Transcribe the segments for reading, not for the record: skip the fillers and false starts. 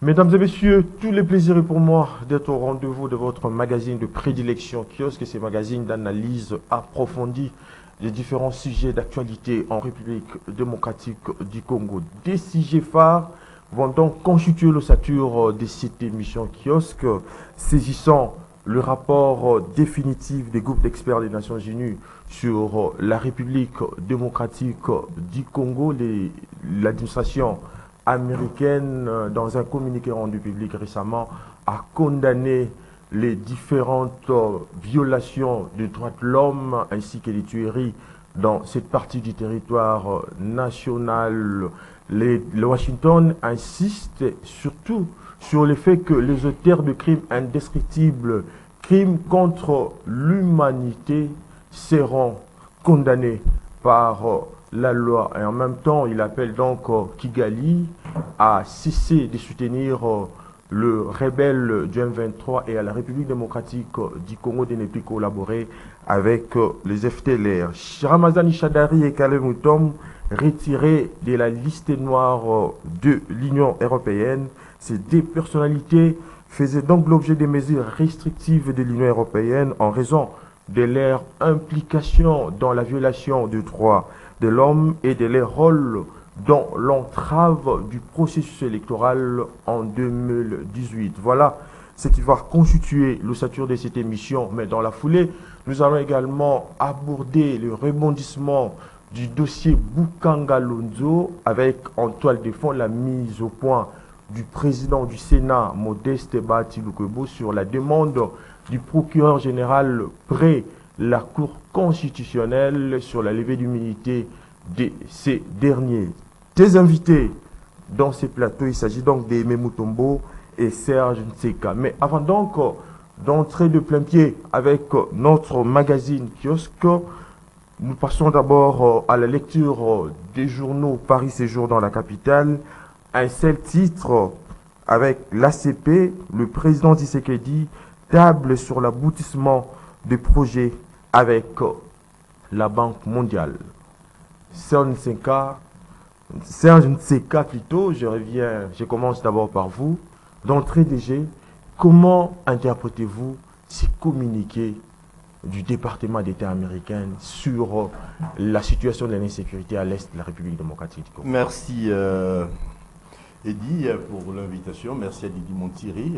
Mesdames et messieurs, tous les plaisirs est pour moi d'être au rendez-vous de votre magazine de prédilection Kiosque, ces magazines d'analyse approfondie des différents sujets d'actualité en République démocratique du Congo. Des sujets phares vont donc constituer l'ossature de cette émission Kiosque, saisissant le rapport définitif des groupes d'experts des Nations Unies sur la République démocratique du Congo, l'administration américaine, dans un communiqué rendu public récemment, a condamné les différentes violations des droits de l'homme ainsi que les tueries dans cette partie du territoire national. Le Washington insiste surtout sur le fait que les auteurs de crimes indescriptibles, crimes contre l'humanité, seront condamnés par la loi. Et en même temps, il appelle donc Kigali à cesser de soutenir le rebelle du M23 et à la République démocratique du Congo de ne plus collaborer avec les FTLR. Ramazani Chadari et Kalem Moutom retirés de la liste noire de l'Union européenne. Ces deux personnalités faisaient donc l'objet des mesures restrictives de l'Union européenne en raison de leur implication dans la violation des droits de l'homme et de leur rôle dans l'entrave du processus électoral en 2018. Voilà ce qui va constituer l'ossature de cette émission. Mais dans la foulée, nous allons également aborder le rebondissement du dossier Bukanga Lonzo avec en toile de fond la mise au point du président du Sénat, Modeste Bahati Lukwebo, sur la demande du procureur général près la Cour constitutionnelle sur la levée d'immunité de ces derniers. Des invités dans ces plateaux, il s'agit donc d'Aimé Mutombo et Serge Nseka. Mais avant donc d'entrer de plein pied avec notre magazine Kiosque, nous passons d'abord à la lecture des journaux Paris Séjour dans la capitale. Un seul titre avec l'ACP, le président Tshisekedi table sur l'aboutissement des projets avec la Banque mondiale. Serge Nseka plutôt, je commence d'abord par vous. D'entrée DG, comment interprétez-vous ces communiqués du département d'État américain sur la situation de l'insécurité à l'est de la République démocratique du Congo? Merci Eddy pour l'invitation. Merci à Didi Montiri.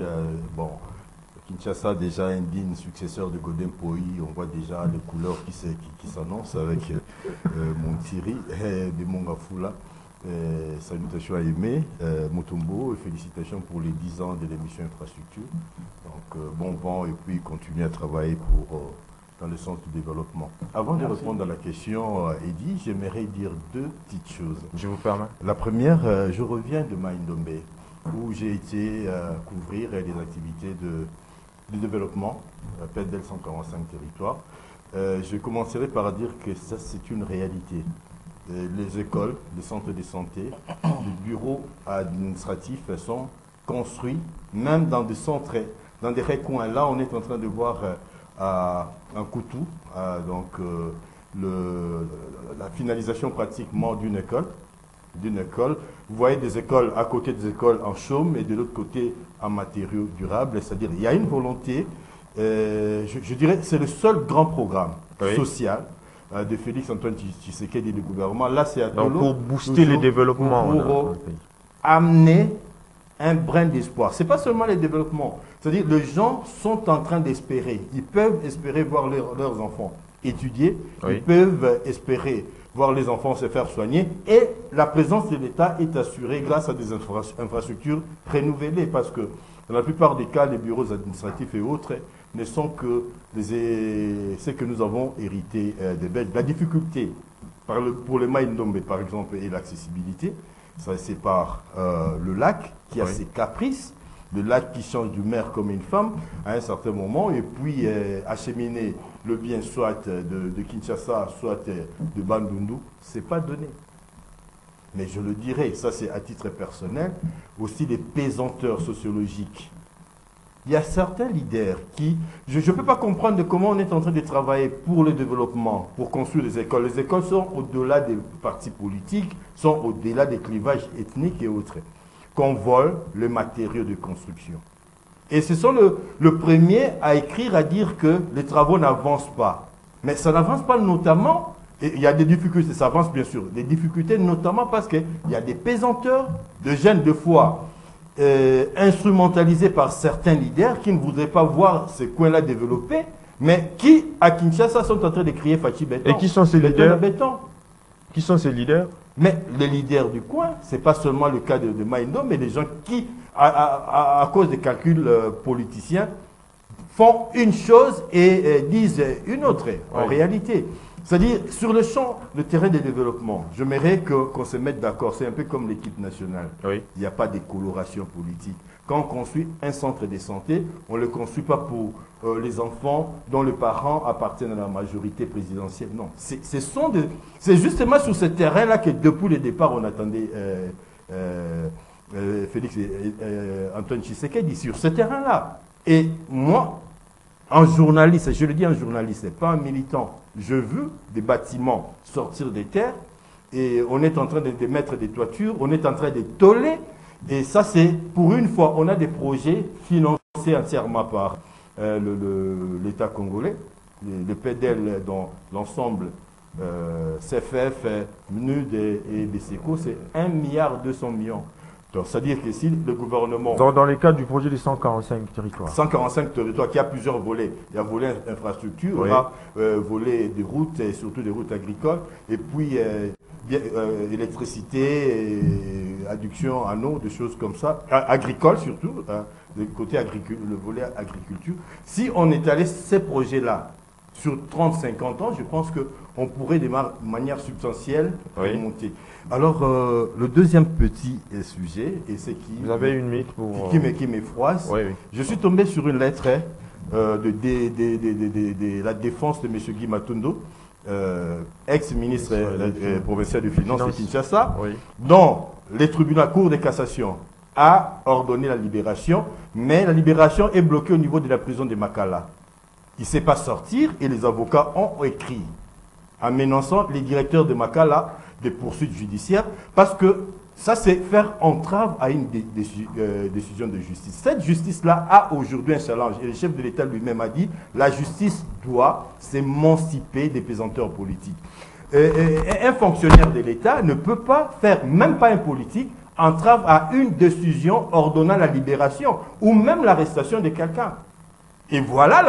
Kinshasa, déjà un digne successeur de Godin Poi. On voit déjà les couleurs qui s'annoncent avec Montiri de Mongafula. Salutations à Aimé Mutombo et félicitations pour les 10 ans de l'émission Infrastructure. Donc bon vent et puis continuer à travailler dans le sens du développement. Avant de répondre à la question, Eddy, j'aimerais dire deux petites choses. Je vous permets. La première, je reviens de Maïndombe, où j'ai été couvrir les activités de développement, PEDEL 145 territoires. Je commencerai par dire que ça, c'est une réalité. Les écoles, les centres de santé, les bureaux administratifs sont construits, même dans des centres, dans des recoins. Là, on est en train de voir un coutou, la finalisation pratiquement d'une école. Vous voyez des écoles à côté des écoles en chaume et de l'autre côté en matériaux durables. C'est-à-dire il y a une volonté, je dirais c'est le seul grand programme social de Félix Antoine Tshisekedi et du gouvernement. Là, c'est pour booster le développement. Pour amener un brin d'espoir. Ce n'est pas seulement le développement. C'est-à-dire les gens sont en train d'espérer. Ils peuvent espérer voir leurs enfants étudier. Ils peuvent espérer voir les enfants se faire soigner. Et la présence de l'État est assurée grâce à des infrastructures renouvelées. Parce que dans la plupart des cas, les bureaux administratifs et autres ne sont que ce que nous avons hérité des Belges. La difficulté pour les Maïndombe, par exemple, et l'accessibilité, ça sépare le lac qui a ses caprices, le lac qui change du maire comme une femme à un certain moment, et puis acheminer le bien soit de Kinshasa, soit de Bandundu, ce n'est pas donné. Mais je le dirais, ça c'est à titre personnel, aussi les pesanteurs sociologiques. Il y a certains leaders qui... Je ne peux pas comprendre comment on est en train de travailler pour le développement, pour construire les écoles. Les écoles sont au-delà des partis politiques, sont au-delà des clivages ethniques et autres. qu'on vole le matériau de construction. Et ce sont le premier à écrire, à dire que les travaux n'avancent pas. Mais ça n'avance pas notamment, et il y a des difficultés, ça avance bien sûr, des difficultés notamment parce qu'il y a des pesanteurs de jeunes de foi instrumentalisés par certains leaders qui ne voudraient pas voir ces coins-là développés, mais qui, à Kinshasa, sont en train de crier Fachi Béton. Et qui sont ces leaders? Qui sont ces leaders? Mais les leaders du coin, ce n'est pas seulement le cas de Maindo, mais des gens qui, à cause des calculs politiciens, font une chose et disent une autre, en réalité. C'est-à-dire, sur le champ, le terrain de développement, j'aimerais qu'on se mette d'accord. C'est un peu comme l'équipe nationale. Oui. Il n'y a pas de coloration politique. Quand on construit un centre de santé, on ne le construit pas pour les enfants dont les parents appartiennent à la majorité présidentielle. Non. C'est justement sur ce terrain-là que depuis le départ, on attendait Félix et Antoine Tshisekedi, sur ce terrain-là. Et moi, en journaliste, je le dis en journaliste, pas un militant, je veux des bâtiments sortir des terres et on est en train de mettre des toitures, on est en train de toller. Et ça, c'est pour une fois, on a des projets financés entièrement par l'État congolais, le PDL dans l'ensemble CFF, MNUD et BCECO, c'est 1,2 milliard. Donc, c'est-à-dire que si le gouvernement... Dans les cas du projet des 145 territoires. 145 territoires, qui a plusieurs volets. Il y a volet infrastructure, oui. Il y a volet des routes, et surtout des routes agricoles, et puis électricité, adduction en eau, des choses comme ça, agricole surtout, hein, le côté le volet agriculture. Si on étalait ces projets-là sur 30-50 ans, je pense qu'on pourrait de manière substantielle monter. Alors, le deuxième petit sujet, et c'est qui... Vous avez une minute pour... Qui m'effroisse. Oui, oui. Je suis tombé sur une lettre de la défense de M. Guy Matondo, ex-ministre provincial de Finances de Kinshasa, oui. Dont le tribunal Cour de cassation a ordonné la libération, mais la libération est bloquée au niveau de la prison de Makala. Il ne sait pas sortir et les avocats ont écrit en menaçant les directeurs de Makala des poursuites judiciaires parce que ça, c'est faire entrave à une décision de justice. Cette justice-là a aujourd'hui un challenge. Et le chef de l'État lui-même a dit la justice doit s'émanciper des pesanteurs politiques. Un fonctionnaire de l'État ne peut pas faire, même pas un politique, entrave à une décision ordonnant la libération ou même l'arrestation de quelqu'un. Et voilà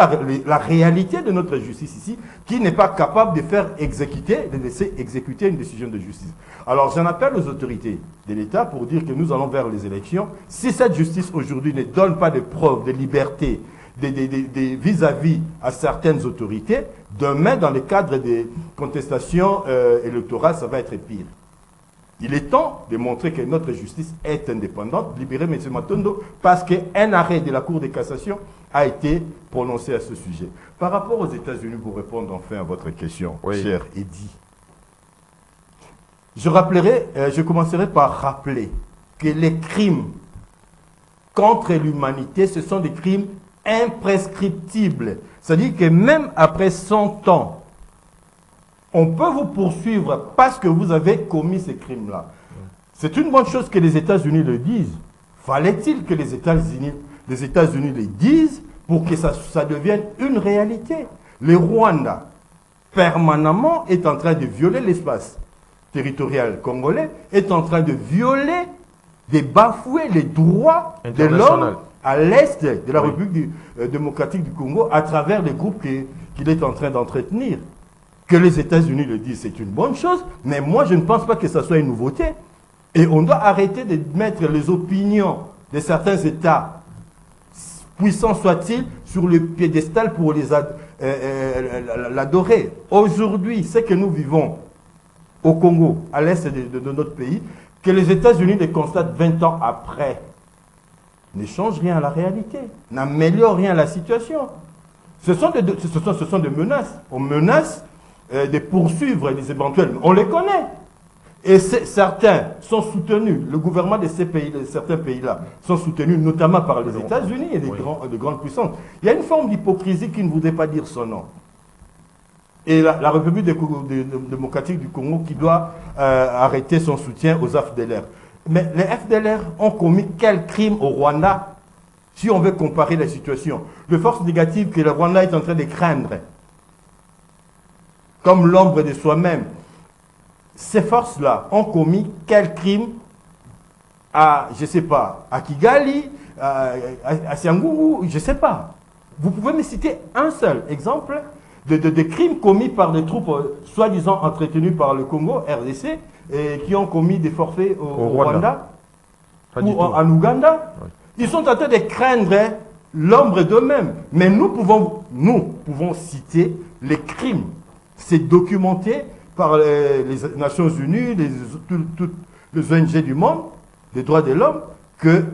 la réalité de notre justice ici, qui n'est pas capable de faire exécuter, de laisser exécuter une décision de justice. Alors j'en appelle aux autorités de l'État pour dire que nous allons vers les élections. Si cette justice aujourd'hui ne donne pas de preuves de liberté vis-à-vis à certaines autorités, demain dans le cadre des contestations électorales, ça va être pire. Il est temps de montrer que notre justice est indépendante, libérer M. Matondo, parce qu'un arrêt de la Cour de cassation a été prononcé à ce sujet. Par rapport aux États-Unis, pour répondre enfin à votre question, cher Eddy, je commencerai par rappeler que les crimes contre l'humanité, ce sont des crimes imprescriptibles. C'est-à-dire que même après 100 ans, on peut vous poursuivre parce que vous avez commis ces crimes-là. C'est une bonne chose que les États-Unis le disent. Fallait-il que les États-Unis le disent pour que ça devienne une réalité? Le Rwanda, permanemment, est en train de violer l'espace territorial congolais, est en train de violer, de bafouer les droits de l'homme à l'est de la République démocratique du Congo à travers les groupes qu'il est en train d'entretenir. Que les États-Unis le disent, c'est une bonne chose, mais moi, je ne pense pas que ça soit une nouveauté. Et on doit arrêter de mettre les opinions de certains États, puissants soient-ils, sur le piédestal pour l'adorer. Aujourd'hui, ce que nous vivons au Congo, à l'est de notre pays, que les États-Unis le constatent 20 ans après, ne change rien à la réalité, n'améliore rien à la situation. Ce sont des menaces. On menace de poursuivre les éventuels. On les connaît. Et certains sont soutenus, le gouvernement de ces pays, de certains pays-là, sont soutenus notamment par les États-Unis et de grandes puissances. Il y a une forme d'hypocrisie qui ne voudrait pas dire son nom. Et la République démocratique du Congo qui doit arrêter son soutien aux AFDLR. Mais les FDLR ont commis quel crime au Rwanda? Si on veut comparer la situation, de forces négatives que le Rwanda est en train de craindre, comme l'ombre de soi-même, ces forces-là ont commis quel crime à, je ne sais pas, à Kigali, à Sianguru, je ne sais pas. Vous pouvez me citer un seul exemple de crimes commis par des troupes soi-disant entretenues par le Congo, RDC, et qui ont commis des forfaits au Rwanda ou en Ouganda. Oui. Ils sont en train de craindre l'ombre d'eux-mêmes. Mais nous pouvons citer les crimes. C'est documenté par les Nations Unies, toutes les ONG du monde, des droits de l'homme, que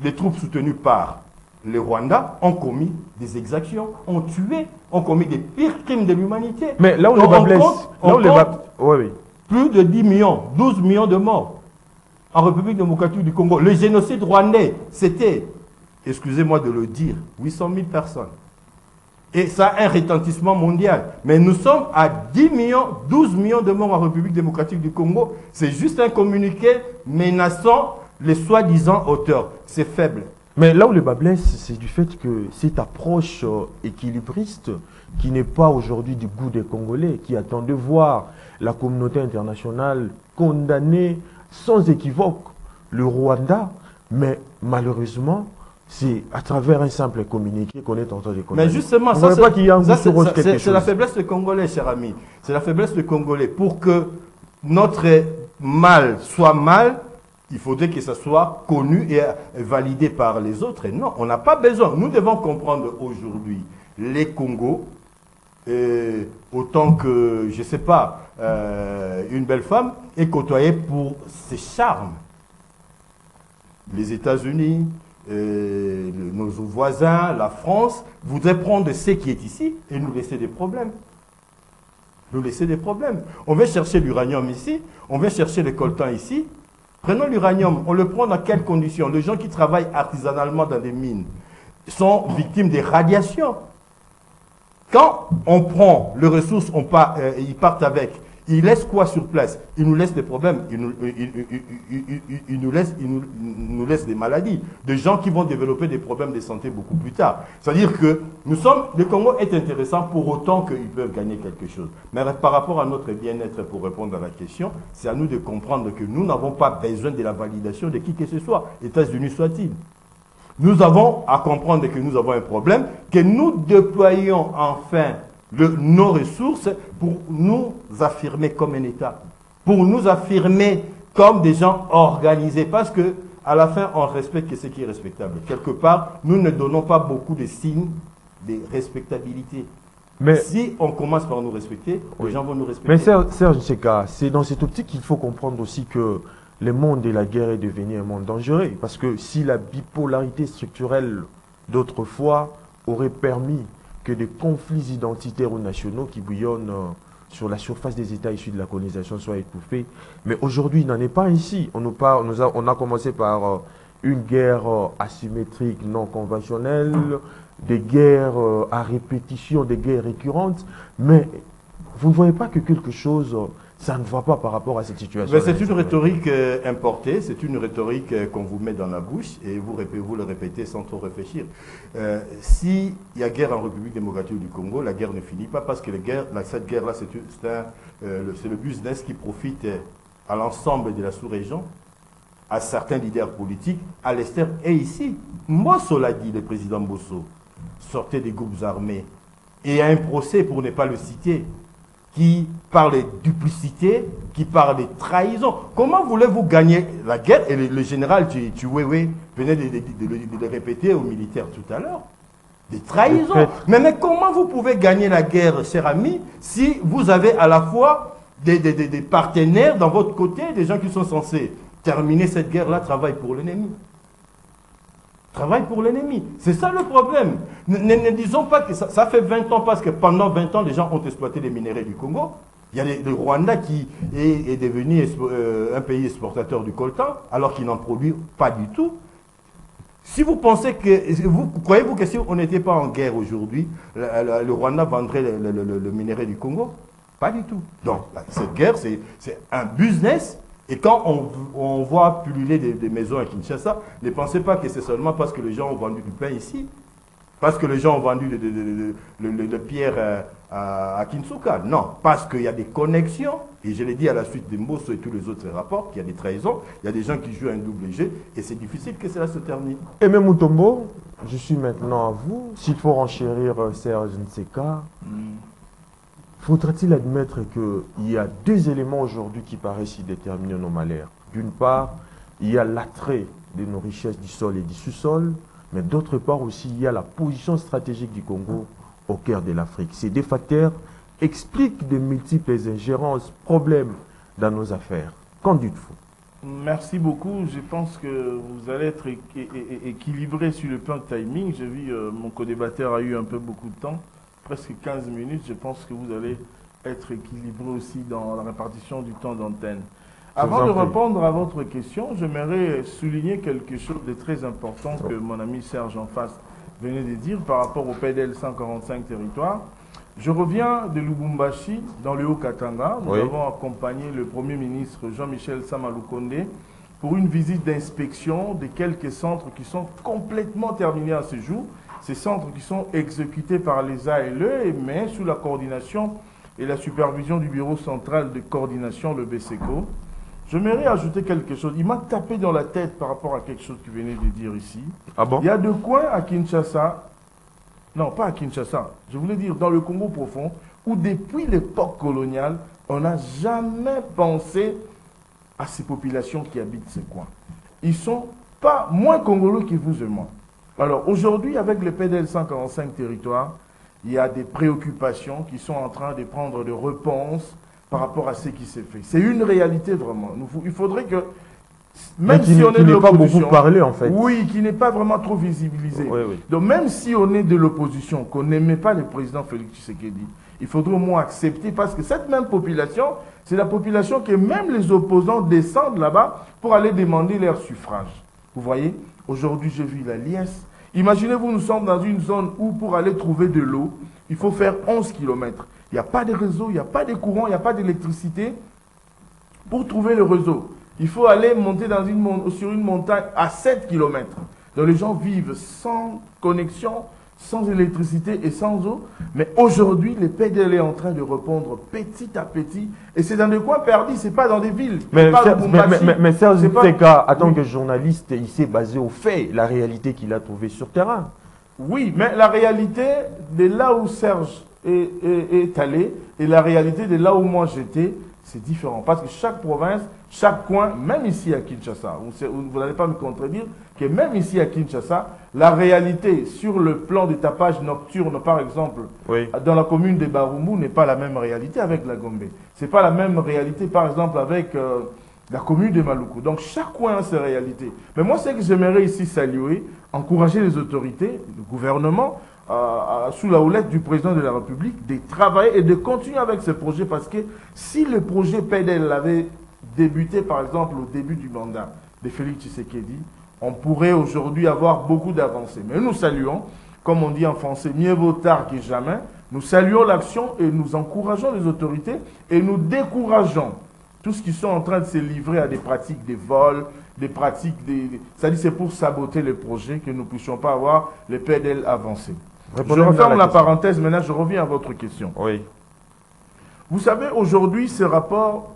les troupes soutenues par le Rwanda ont commis des exactions, ont tué, ont commis des pires crimes de l'humanité. Mais là où les bas blessent, plus de 10 millions, 12 millions de morts en République démocratique du Congo. Le génocide rwandais, c'était, excusez-moi de le dire, 800 000 personnes. Et ça a un retentissement mondial. Mais nous sommes à 10 millions, 12 millions de morts en République démocratique du Congo. C'est juste un communiqué menaçant les soi-disant auteurs. C'est faible. Mais là où le bas blesse, c'est du fait que cette approche équilibriste, qui n'est pas aujourd'hui du goût des Congolais, qui attendent de voir la communauté internationale condamner sans équivoque le Rwanda, mais malheureusement, c'est à travers un simple communiqué qu'on est en train de condamner. Mais justement, c'est la faiblesse des Congolais, cher ami. C'est la faiblesse des Congolais. Pour que notre mal soit mal, il faudrait que ça soit connu et validé par les autres. Et non, on n'a pas besoin. Nous devons comprendre aujourd'hui les Congos, autant que, je ne sais pas, une belle femme est côtoyée pour ses charmes. Les États-Unis, nos voisins, la France, voudraient prendre ce qui est ici et nous laisser des problèmes. Nous laisser des problèmes. On veut chercher l'uranium ici, on veut chercher le coltan ici. Prenons l'uranium, on le prend dans quelles conditions? Les gens qui travaillent artisanalement dans des mines sont victimes des radiations. Quand on prend les ressources, ils partent avec. Ils laissent quoi sur place? Ils nous laissent des problèmes, ils nous laissent des maladies, des gens qui vont développer des problèmes de santé beaucoup plus tard. C'est-à-dire que le Congo est intéressant pour autant qu'ils peuvent gagner quelque chose. Mais par rapport à notre bien-être, pour répondre à la question, c'est à nous de comprendre que nous n'avons pas besoin de la validation de qui que ce soit, États-Unis soit-il. Nous avons à comprendre que nous avons un problème, que nous déployons enfin nos ressources pour nous affirmer comme un État, pour nous affirmer comme des gens organisés, parce que à la fin, on respecte ce qui est respectable. Quelque part, nous ne donnons pas beaucoup de signes de respectabilité. Mais si on commence par nous respecter, les gens vont nous respecter. Mais Serge Nseka, c'est dans cette optique qu'il faut comprendre aussi que le monde de la guerre est devenu un monde dangereux, parce que si la bipolarité structurelle d'autrefois aurait permis que des conflits identitaires ou nationaux qui bouillonnent sur la surface des États issus de la colonisation soient étouffés. Mais aujourd'hui, il n'en est pas ainsi. On a commencé par une guerre asymétrique non conventionnelle, des guerres à répétition, des guerres récurrentes. Mais vous ne voyez pas que quelque chose, ça ne va pas par rapport à cette situation. C'est une rhétorique importée, c'est une rhétorique qu'on vous met dans la bouche et vous le répétez sans trop réfléchir. S'il y a guerre en République démocratique du Congo, la guerre ne finit pas parce que cette guerre-là, c'est le business qui profite à l'ensemble de la sous-région, à certains leaders politiques, à l'extérieur et ici. Mbosso l'a dit, le président Mbosso, sortez des groupes armés. Et il y a un procès, pour ne pas le citer, qui parle de duplicité, qui parle de trahison. Comment voulez-vous gagner la guerre? Et le général Chiwewe venait de le répéter aux militaires tout à l'heure. Des trahisons. Mais comment vous pouvez gagner la guerre, cher ami, si vous avez à la fois des partenaires dans votre côté, des gens qui sont censés terminer cette guerre-là, travaillent pour l'ennemi? Travaille pour l'ennemi. C'est ça le problème. Ne disons pas que ça fait 20 ans, parce que pendant 20 ans, les gens ont exploité les minéraux du Congo. Il y a le Rwanda qui est devenu un pays exportateur du coltan, alors qu'il n'en produit pas du tout. Si vous pensez que... Croyez-vous que si on n'était pas en guerre aujourd'hui, le Rwanda vendrait le minerai du Congo? Pas du tout. Donc, cette guerre, c'est un business Et quand on voit pulluler des maisons à Kinshasa, ne pensez pas que c'est seulement parce que les gens ont vendu du pain ici, parce que les gens ont vendu de pierre à Kinsuka. Non, parce qu'il y a des connexions, et je l'ai dit à la suite des Mbosso et tous les autres rapports, qu'il y a des trahisons, il y a des gens qui jouent un double jeu, et c'est difficile que cela se termine. Et même Mutombo, je suis maintenant à vous. S'il faut renchérir Serge Nseka, faudra-t-il admettre qu'il y a deux éléments aujourd'hui qui paraissent y déterminer nos malheurs. D'une part, il y a l'attrait de nos richesses du sol et du sous-sol, mais d'autre part aussi, il y a la position stratégique du Congo au cœur de l'Afrique. Ces deux facteurs expliquent de multiples ingérences, problèmes dans nos affaires. Qu'en dites-vous? Merci beaucoup. Je pense que vous allez être équilibré sur le plan de timing. J'ai vu mon co-débatteur a eu un peu beaucoup de temps, presque 15 minutes. Je pense que vous allez être équilibré aussi dans la répartition du temps d'antenne. Avant de répondre à votre question, j'aimerais souligner quelque chose de très important que mon ami Serge en face venait de dire par rapport au PDL 145 territoires. Je reviens de Lubumbashi, dans le Haut-Katanga. Nous avons accompagné le Premier ministre Jean-Michel Samaloukonde pour une visite d'inspection de quelques centres qui sont complètement terminés à ce jour. Ces centres qui sont exécutés par les ALE, mais sous la coordination et la supervision du Bureau central de coordination, le BCECO. J'aimerais ajouter quelque chose. Il m'a tapé dans la tête par rapport à quelque chose qu'il venait de dire ici. Ah bon? Il y a deux coins à Kinshasa, non pas à Kinshasa, je voulais dire dans le Congo profond, où depuis l'époque coloniale, on n'a jamais pensé à ces populations qui habitent ces coins. Ils ne sont pas moins congolais que vous et moi. Alors aujourd'hui, avec le PDL 145 territoires, il y a des préoccupations qui sont en train de prendre des réponses par rapport à ce qui s'est fait. C'est une réalité vraiment. Il faudrait que, même si on est de l'opposition, pas beaucoup parlé en fait. Oui, qui n'est pas vraiment trop visibilisé. Oui. Donc même si on est de l'opposition, qu'on n'aimait pas le président Félix Tshisekedi, il faudrait au moins accepter, parce que cette même population, c'est la population que même les opposants descendent là-bas pour aller demander leur suffrage. Vous voyez, aujourd'hui j'ai vu la liesse. Imaginez-vous, nous sommes dans une zone où pour aller trouver de l'eau, il faut faire 11 km. Il n'y a pas de réseau, il n'y a pas de courant, il n'y a pas d'électricité. Pour trouver le réseau, il faut aller monter sur une montagne à 7 km. Donc les gens vivent sans connexion, sans électricité et sans eau. Mais aujourd'hui, le PDL est en train de répondre petit à petit. Et c'est dans des coins perdus, ce n'est pas dans des villes. Mais Serge Nseka, en tant que journaliste, il s'est basé au fait, la réalité qu'il a trouvée sur terrain. Oui, mais la réalité de là où Serge est allé et la réalité de là où moi j'étais, c'est différent. Parce que chaque province, chaque coin, même ici à Kinshasa, vous n'allez pas me contredire, que même ici à Kinshasa, la réalité sur le plan du tapage nocturne, par exemple, dans la commune de Barumbu, n'est pas la même réalité avec la Gombe. Ce n'est pas la même réalité, par exemple, avec la commune de Maluku. Donc chaque coin a ses réalités. Mais moi, ce que j'aimerais ici saluer, encourager les autorités, le gouvernement, sous la houlette du président de la République, de travailler et de continuer avec ce projet, parce que si le projet PDL avait débuté, par exemple, au début du mandat de Félix Tshisekedi, on pourrait aujourd'hui avoir beaucoup d'avancées. Mais nous saluons, comme on dit en français, mieux vaut tard que jamais, nous saluons l'action et nous encourageons les autorités et nous décourageons tous ceux qui sont en train de se livrer à des pratiques de vol, des pratiques, c'est-à-dire c'est pour saboter le projet que nous ne puissions pas avoir le PDL avancé. Je referme la parenthèse, maintenant je reviens à votre question. Oui. Vous savez, aujourd'hui, ce rapport,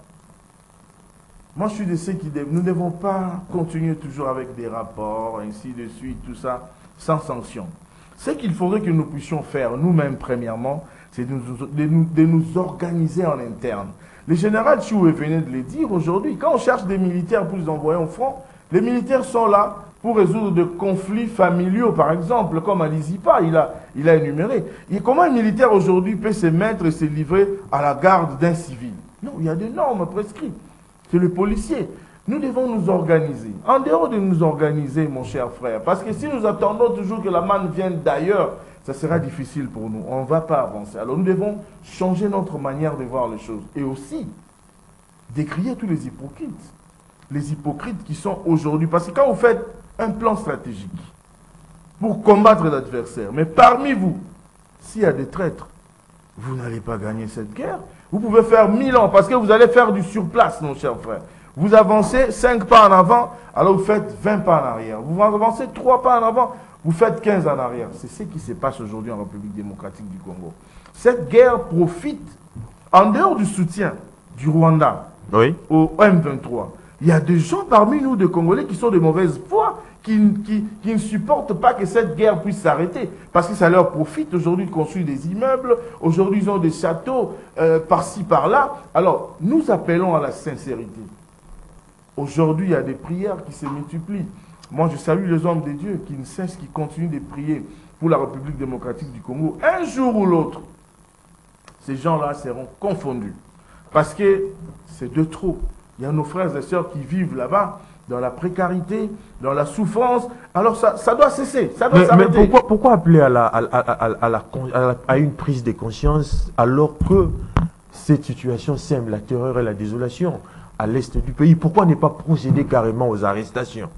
moi je suis de ceux qui... Nous ne devons pas continuer toujours avec des rapports, ainsi de suite, tout ça, sans sanction. Ce qu'il faudrait que nous puissions faire, nous-mêmes, premièrement, c'est de nous organiser en interne. Le général Choué venait de le dire aujourd'hui, quand on cherche des militaires pour les envoyer au front, les militaires sont là pour résoudre des conflits familiaux, par exemple, comme Alizipa, il a énuméré. Et comment un militaire aujourd'hui peut se mettre et se livrer à la garde d'un civil? Non, il y a des normes prescrites. C'est le policier. Nous devons nous organiser. En dehors de nous organiser, mon cher frère, parce que si nous attendons toujours que la manne vienne d'ailleurs, ça sera difficile pour nous. On ne va pas avancer. Alors nous devons changer notre manière de voir les choses. Et aussi, décrier tous les hypocrites. Les hypocrites qui sont aujourd'hui. Parce que quand vous faites un plan stratégique pour combattre l'adversaire, mais parmi vous, s'il y a des traîtres, vous n'allez pas gagner cette guerre. Vous pouvez faire 1000 ans parce que vous allez faire du surplace, mon cher frère. Vous avancez 5 pas en avant, alors vous faites 20 pas en arrière. Vous avancez 3 pas en avant, vous faites 15 en arrière. C'est ce qui se passe aujourd'hui en République démocratique du Congo. Cette guerre profite, en dehors du soutien du Rwanda au M23. Il y a des gens parmi nous, des Congolais, qui sont de mauvaise foi, qui ne supportent pas que cette guerre puisse s'arrêter. Parce que ça leur profite aujourd'hui de construire des immeubles, aujourd'hui ils ont des châteaux par-ci, par-là. Alors, nous appelons à la sincérité. Aujourd'hui, il y a des prières qui se multiplient. Moi, je salue les hommes de Dieu qui ne cessent, qui continuent de prier pour la République démocratique du Congo. Un jour ou l'autre, ces gens-là seront confondus. Parce que c'est de trop. Il y a nos frères et sœurs qui vivent là-bas, dans la précarité, dans la souffrance. Alors ça doit cesser, ça doit s'arrêter. Mais pourquoi appeler à une prise de conscience alors que cette situation sème la terreur et la désolation à l'est du pays? Pourquoi ne pas procéder carrément aux arrestations?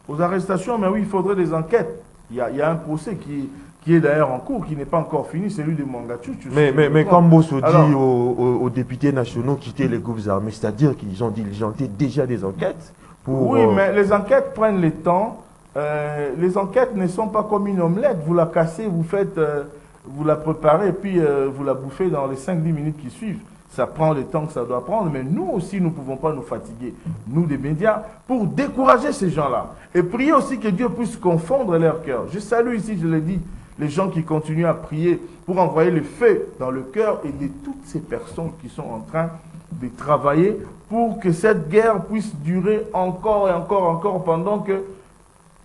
Aux arrestations, mais oui, il faudrait des enquêtes. Il y a un procès qui est d'ailleurs en cours, qui n'est pas encore fini, celui de Mwangachu. Mais comme Bosso dit aux députés nationaux quitter les groupes armés, c'est-à-dire qu'ils ont diligenté déjà des enquêtes pour... Oui, mais les enquêtes prennent le temps. Les enquêtes ne sont pas comme une omelette. Vous la cassez, vous la préparez, et puis vous la bouffez dans les 5-10 minutes qui suivent. Ça prend le temps que ça doit prendre, mais nous aussi, nous ne pouvons pas nous fatiguer, nous des médias, pour décourager ces gens-là. Et prier aussi que Dieu puisse confondre leur cœur. Je salue ici, je l'ai dit, les gens qui continuent à prier pour envoyer le feu dans le cœur et de toutes ces personnes qui sont en train de travailler pour que cette guerre puisse durer encore et encore pendant que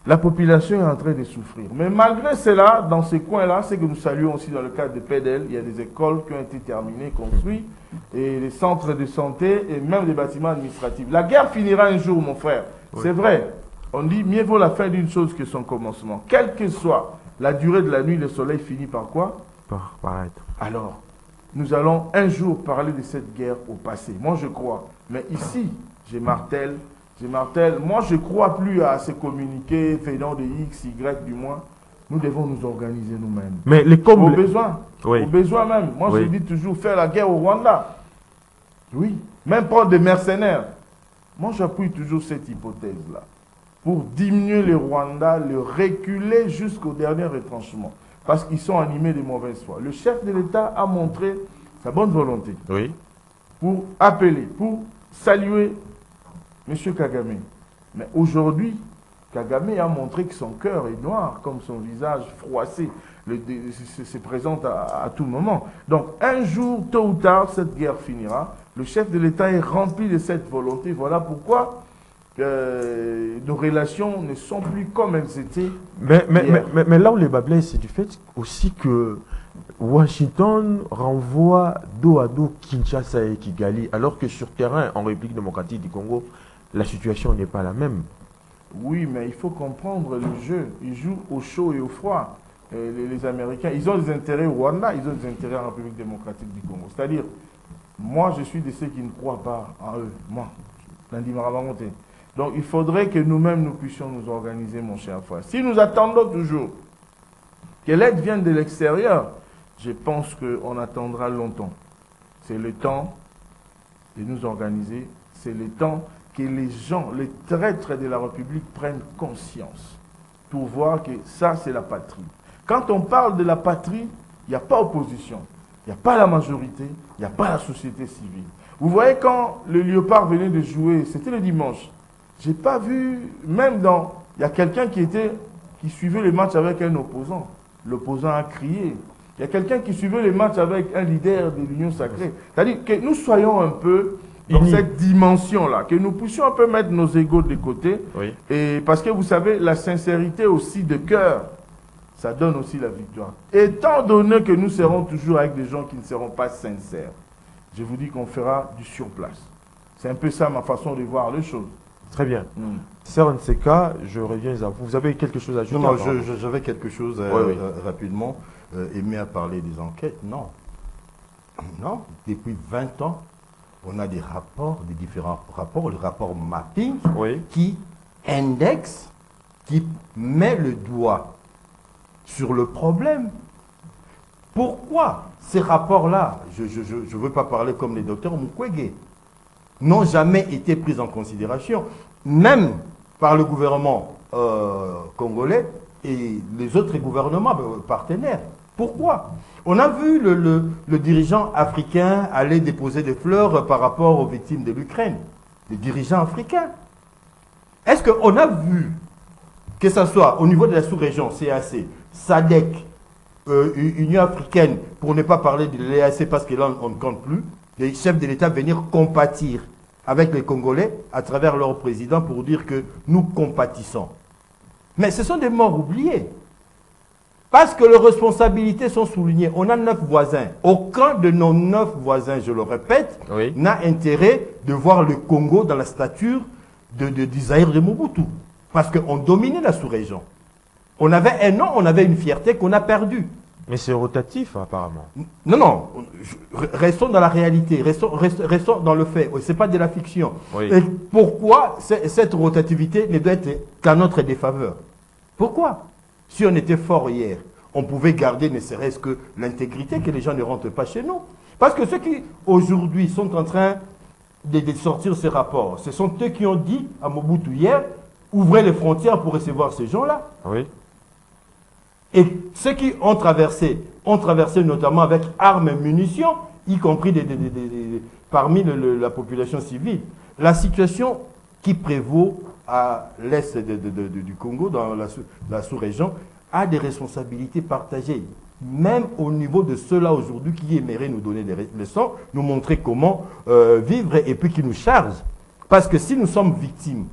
la population est en train de souffrir. Mais malgré cela, dans ces coins-là, c'est que nous saluons aussi dans le cadre de PEDEL, il y a des écoles qui ont été terminées, construites, et des centres de santé, et même des bâtiments administratifs. La guerre finira un jour, mon frère. Oui. C'est vrai. On dit, mieux vaut la fin d'une chose que son commencement. Quelle que soit la durée de la nuit, le soleil finit par quoi? Par paraître. Alors, nous allons un jour parler de cette guerre au passé. Moi, je crois. Mais ici, je martèle, moi je ne crois plus à ces communiqués venant de X, Y du moins. Nous devons nous organiser nous-mêmes. Mais au besoin même. Moi je dis toujours faire la guerre au Rwanda. Oui, même prendre des mercenaires. Moi j'appuie toujours cette hypothèse-là. Pour diminuer les Rwandais, le reculer jusqu'au dernier retranchement. Parce qu'ils sont animés de mauvaise foi. Le chef de l'État a montré sa bonne volonté. Oui. Pour appeler, pour saluer M. Kagame. Mais aujourd'hui, Kagame a montré que son cœur est noir, comme son visage froissé se présente à tout moment. Donc, un jour, tôt ou tard, cette guerre finira. Le chef de l'État est rempli de cette volonté. Voilà pourquoi nos relations ne sont plus comme elles étaient. Mais là où les bas blessent, c'est du fait aussi que Washington renvoie dos à dos Kinshasa et Kigali, alors que sur terrain, en République démocratique du Congo, la situation n'est pas la même. Oui, mais il faut comprendre le jeu. Ils jouent au chaud et au froid. Les Américains, ils ont des intérêts au Rwanda, ils ont des intérêts en République démocratique du Congo. C'est-à-dire, moi, je suis de ceux qui ne croient pas en eux. Moi, Lundi Maramonté. Donc, il faudrait que nous-mêmes, nous puissions nous organiser, mon cher frère. Si nous attendons toujours que l'aide vienne de l'extérieur, je pense qu'on attendra longtemps. C'est le temps de nous organiser. C'est le temps que les gens, les traîtres de la République prennent conscience pour voir que ça, c'est la patrie. Quand on parle de la patrie, il n'y a pas opposition, il n'y a pas la majorité, il n'y a pas la société civile. Vous voyez, quand le Léopard venait de jouer, c'était le dimanche, je n'ai pas vu, même dans... Il y a quelqu'un qui suivait les matchs avec un opposant. L'opposant a crié. Il y a quelqu'un qui suivait les matchs avec un leader de l'Union sacrée. C'est-à-dire que nous soyons un peu dans cette dimension-là, que nous puissions un peu mettre nos égos de côté. Oui. Et parce que vous savez, la sincérité aussi de cœur, ça donne aussi la victoire. Étant donné que nous serons toujours avec des gens qui ne seront pas sincères, je vous dis qu'on fera du surplace. C'est un peu ça ma façon de voir les choses. Très bien. Sœur Nseka, je reviens à vous. Vous avez quelque chose à ajouter? Non, j'avais quelque chose rapidement. Aimé à parler des enquêtes. Non. Non. Depuis 20 ans, on a des rapports, des différents rapports, le rapport mapping, qui indexe, qui met le doigt sur le problème. Pourquoi ces rapports-là, je ne veux pas parler comme les docteurs Mukwege, n'ont jamais été prises en considération, même par le gouvernement congolais et les autres gouvernements partenaires. Pourquoi? On a vu le dirigeant africain aller déposer des fleurs par rapport aux victimes de l'Ukraine. Les dirigeants africains. Est-ce qu'on a vu, que ce soit au niveau de la sous-région, CAC, SADC, Union africaine, pour ne pas parler de l'EAC parce que là on ne compte plus, les chefs de l'État venir compatir avec les Congolais à travers leur président pour dire que nous compatissons. Mais ce sont des morts oubliés. Parce que les responsabilités sont soulignées. On a 9 voisins. Aucun de nos 9 voisins, je le répète, oui, n'a intérêt de voir le Congo dans la stature d'Isaïr de Mobutu. Parce qu'on dominait la sous-région. On avait un nom, on avait une fierté qu'on a perdue. Mais c'est rotatif, apparemment. Non, non. Restons dans la réalité. Restons dans le fait. Ce n'est pas de la fiction. Oui. Et pourquoi cette rotativité ne doit être qu'à notre défaveur? Pourquoi? Si on était fort hier, on pouvait garder ne serait-ce que l'intégrité, que les gens ne rentrent pas chez nous. Parce que ceux qui, aujourd'hui, sont en train de sortir ces rapports, ce sont eux qui ont dit à Mobutu hier, ouvrez les frontières pour recevoir ces gens-là. Oui. Et ceux qui ont traversé notamment avec armes et munitions, y compris parmi la population civile. La situation qui prévaut à l'est du Congo, dans la sous-région, a des responsabilités partagées. Même au niveau de ceux-là aujourd'hui qui aimeraient nous donner des leçons, nous montrer comment vivre et puis qui nous chargent. Parce que si nous sommes victimes,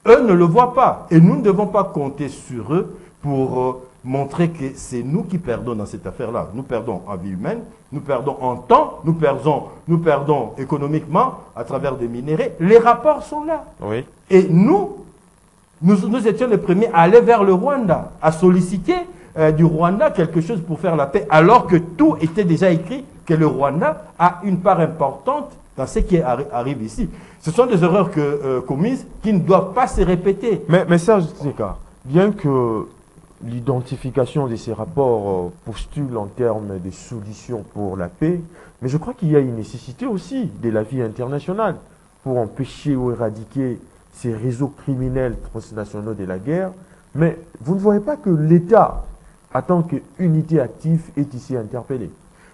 eux ne le voient pas. Et nous ne devons pas compter sur eux pour montrer que c'est nous qui perdons dans cette affaire-là. Nous perdons en vie humaine, nous perdons en temps, nous perdons économiquement à travers des minéraux. Les rapports sont là. Oui. Et nous étions les premiers à aller vers le Rwanda, à solliciter du Rwanda quelque chose pour faire la paix, alors que tout était déjà écrit, que le Rwanda a une part importante dans ce qui arrive ici. Ce sont des erreurs commises qui ne doivent pas se répéter. Mais Serge Tseka, bien que l'identification de ces rapports postule en termes de solutions pour la paix, mais je crois qu'il y a une nécessité aussi de la vie internationale pour empêcher ou éradiquer ces réseaux criminels transnationaux de la guerre. Mais vous ne voyez pas que l'État, en tant qu'unité active, est ici interpellé?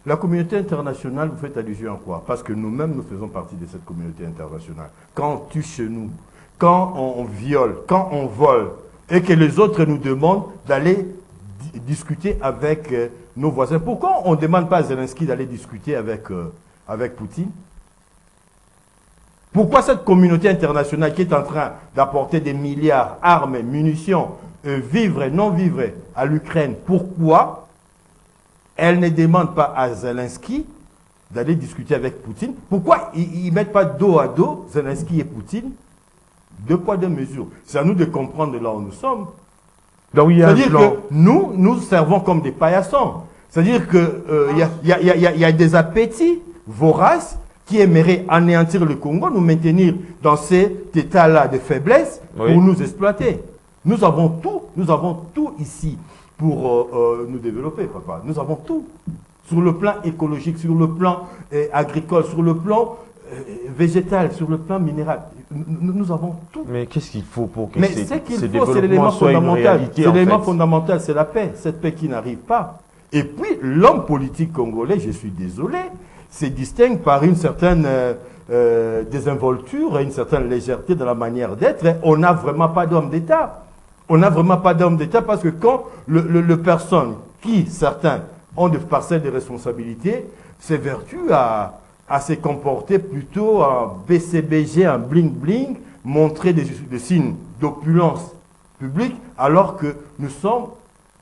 La communauté internationale, vous faites allusion à quoi? Parce que nous-mêmes, nous faisons partie de cette communauté internationale. Quand on tue chez nous, quand on viole, quand on vole, et que les autres nous demandent d'aller discuter avec nos voisins. Pourquoi on ne demande pas à Zelensky d'aller discuter avec Poutine? Pourquoi cette communauté internationale qui est en train d'apporter des milliards, armes, munitions, vivres et non-vivres à l'Ukraine, pourquoi elle ne demande pas à Zelensky d'aller discuter avec Poutine? Pourquoi ils ne mettent pas dos à dos, Zelensky et Poutine? 2 poids, 2 mesures. C'est à nous de comprendre là où nous sommes. C'est-à-dire que nous servons comme des paillassons. C'est-à-dire qu'il y a des appétits voraces qui aimeraient anéantir le Congo, nous maintenir dans cet état-là de faiblesse pour nous exploiter. Nous avons tout ici pour nous développer, papa. Nous avons tout. Sur le plan écologique, sur le plan agricole, sur le plan végétal, sur le plan minéral. Nous avons tout. Mais qu'est-ce qu'il faut pour que ce qu'il faut, c'est l'élément fondamental. C'est l'élément fondamental, c'est la paix. Cette paix qui n'arrive pas. Et puis, l'homme politique congolais, je suis désolé, se distingue par une certaine désinvolture et une certaine légèreté dans la manière d'être. On n'a vraiment pas d'homme d'État. On n'a vraiment pas d'homme d'État parce que quand le personne qui, certains, ont des parcelles de responsabilité, s'évertue à se comporter plutôt en BCBG, en bling-bling, montrer des signes d'opulence publique, alors que nous sommes,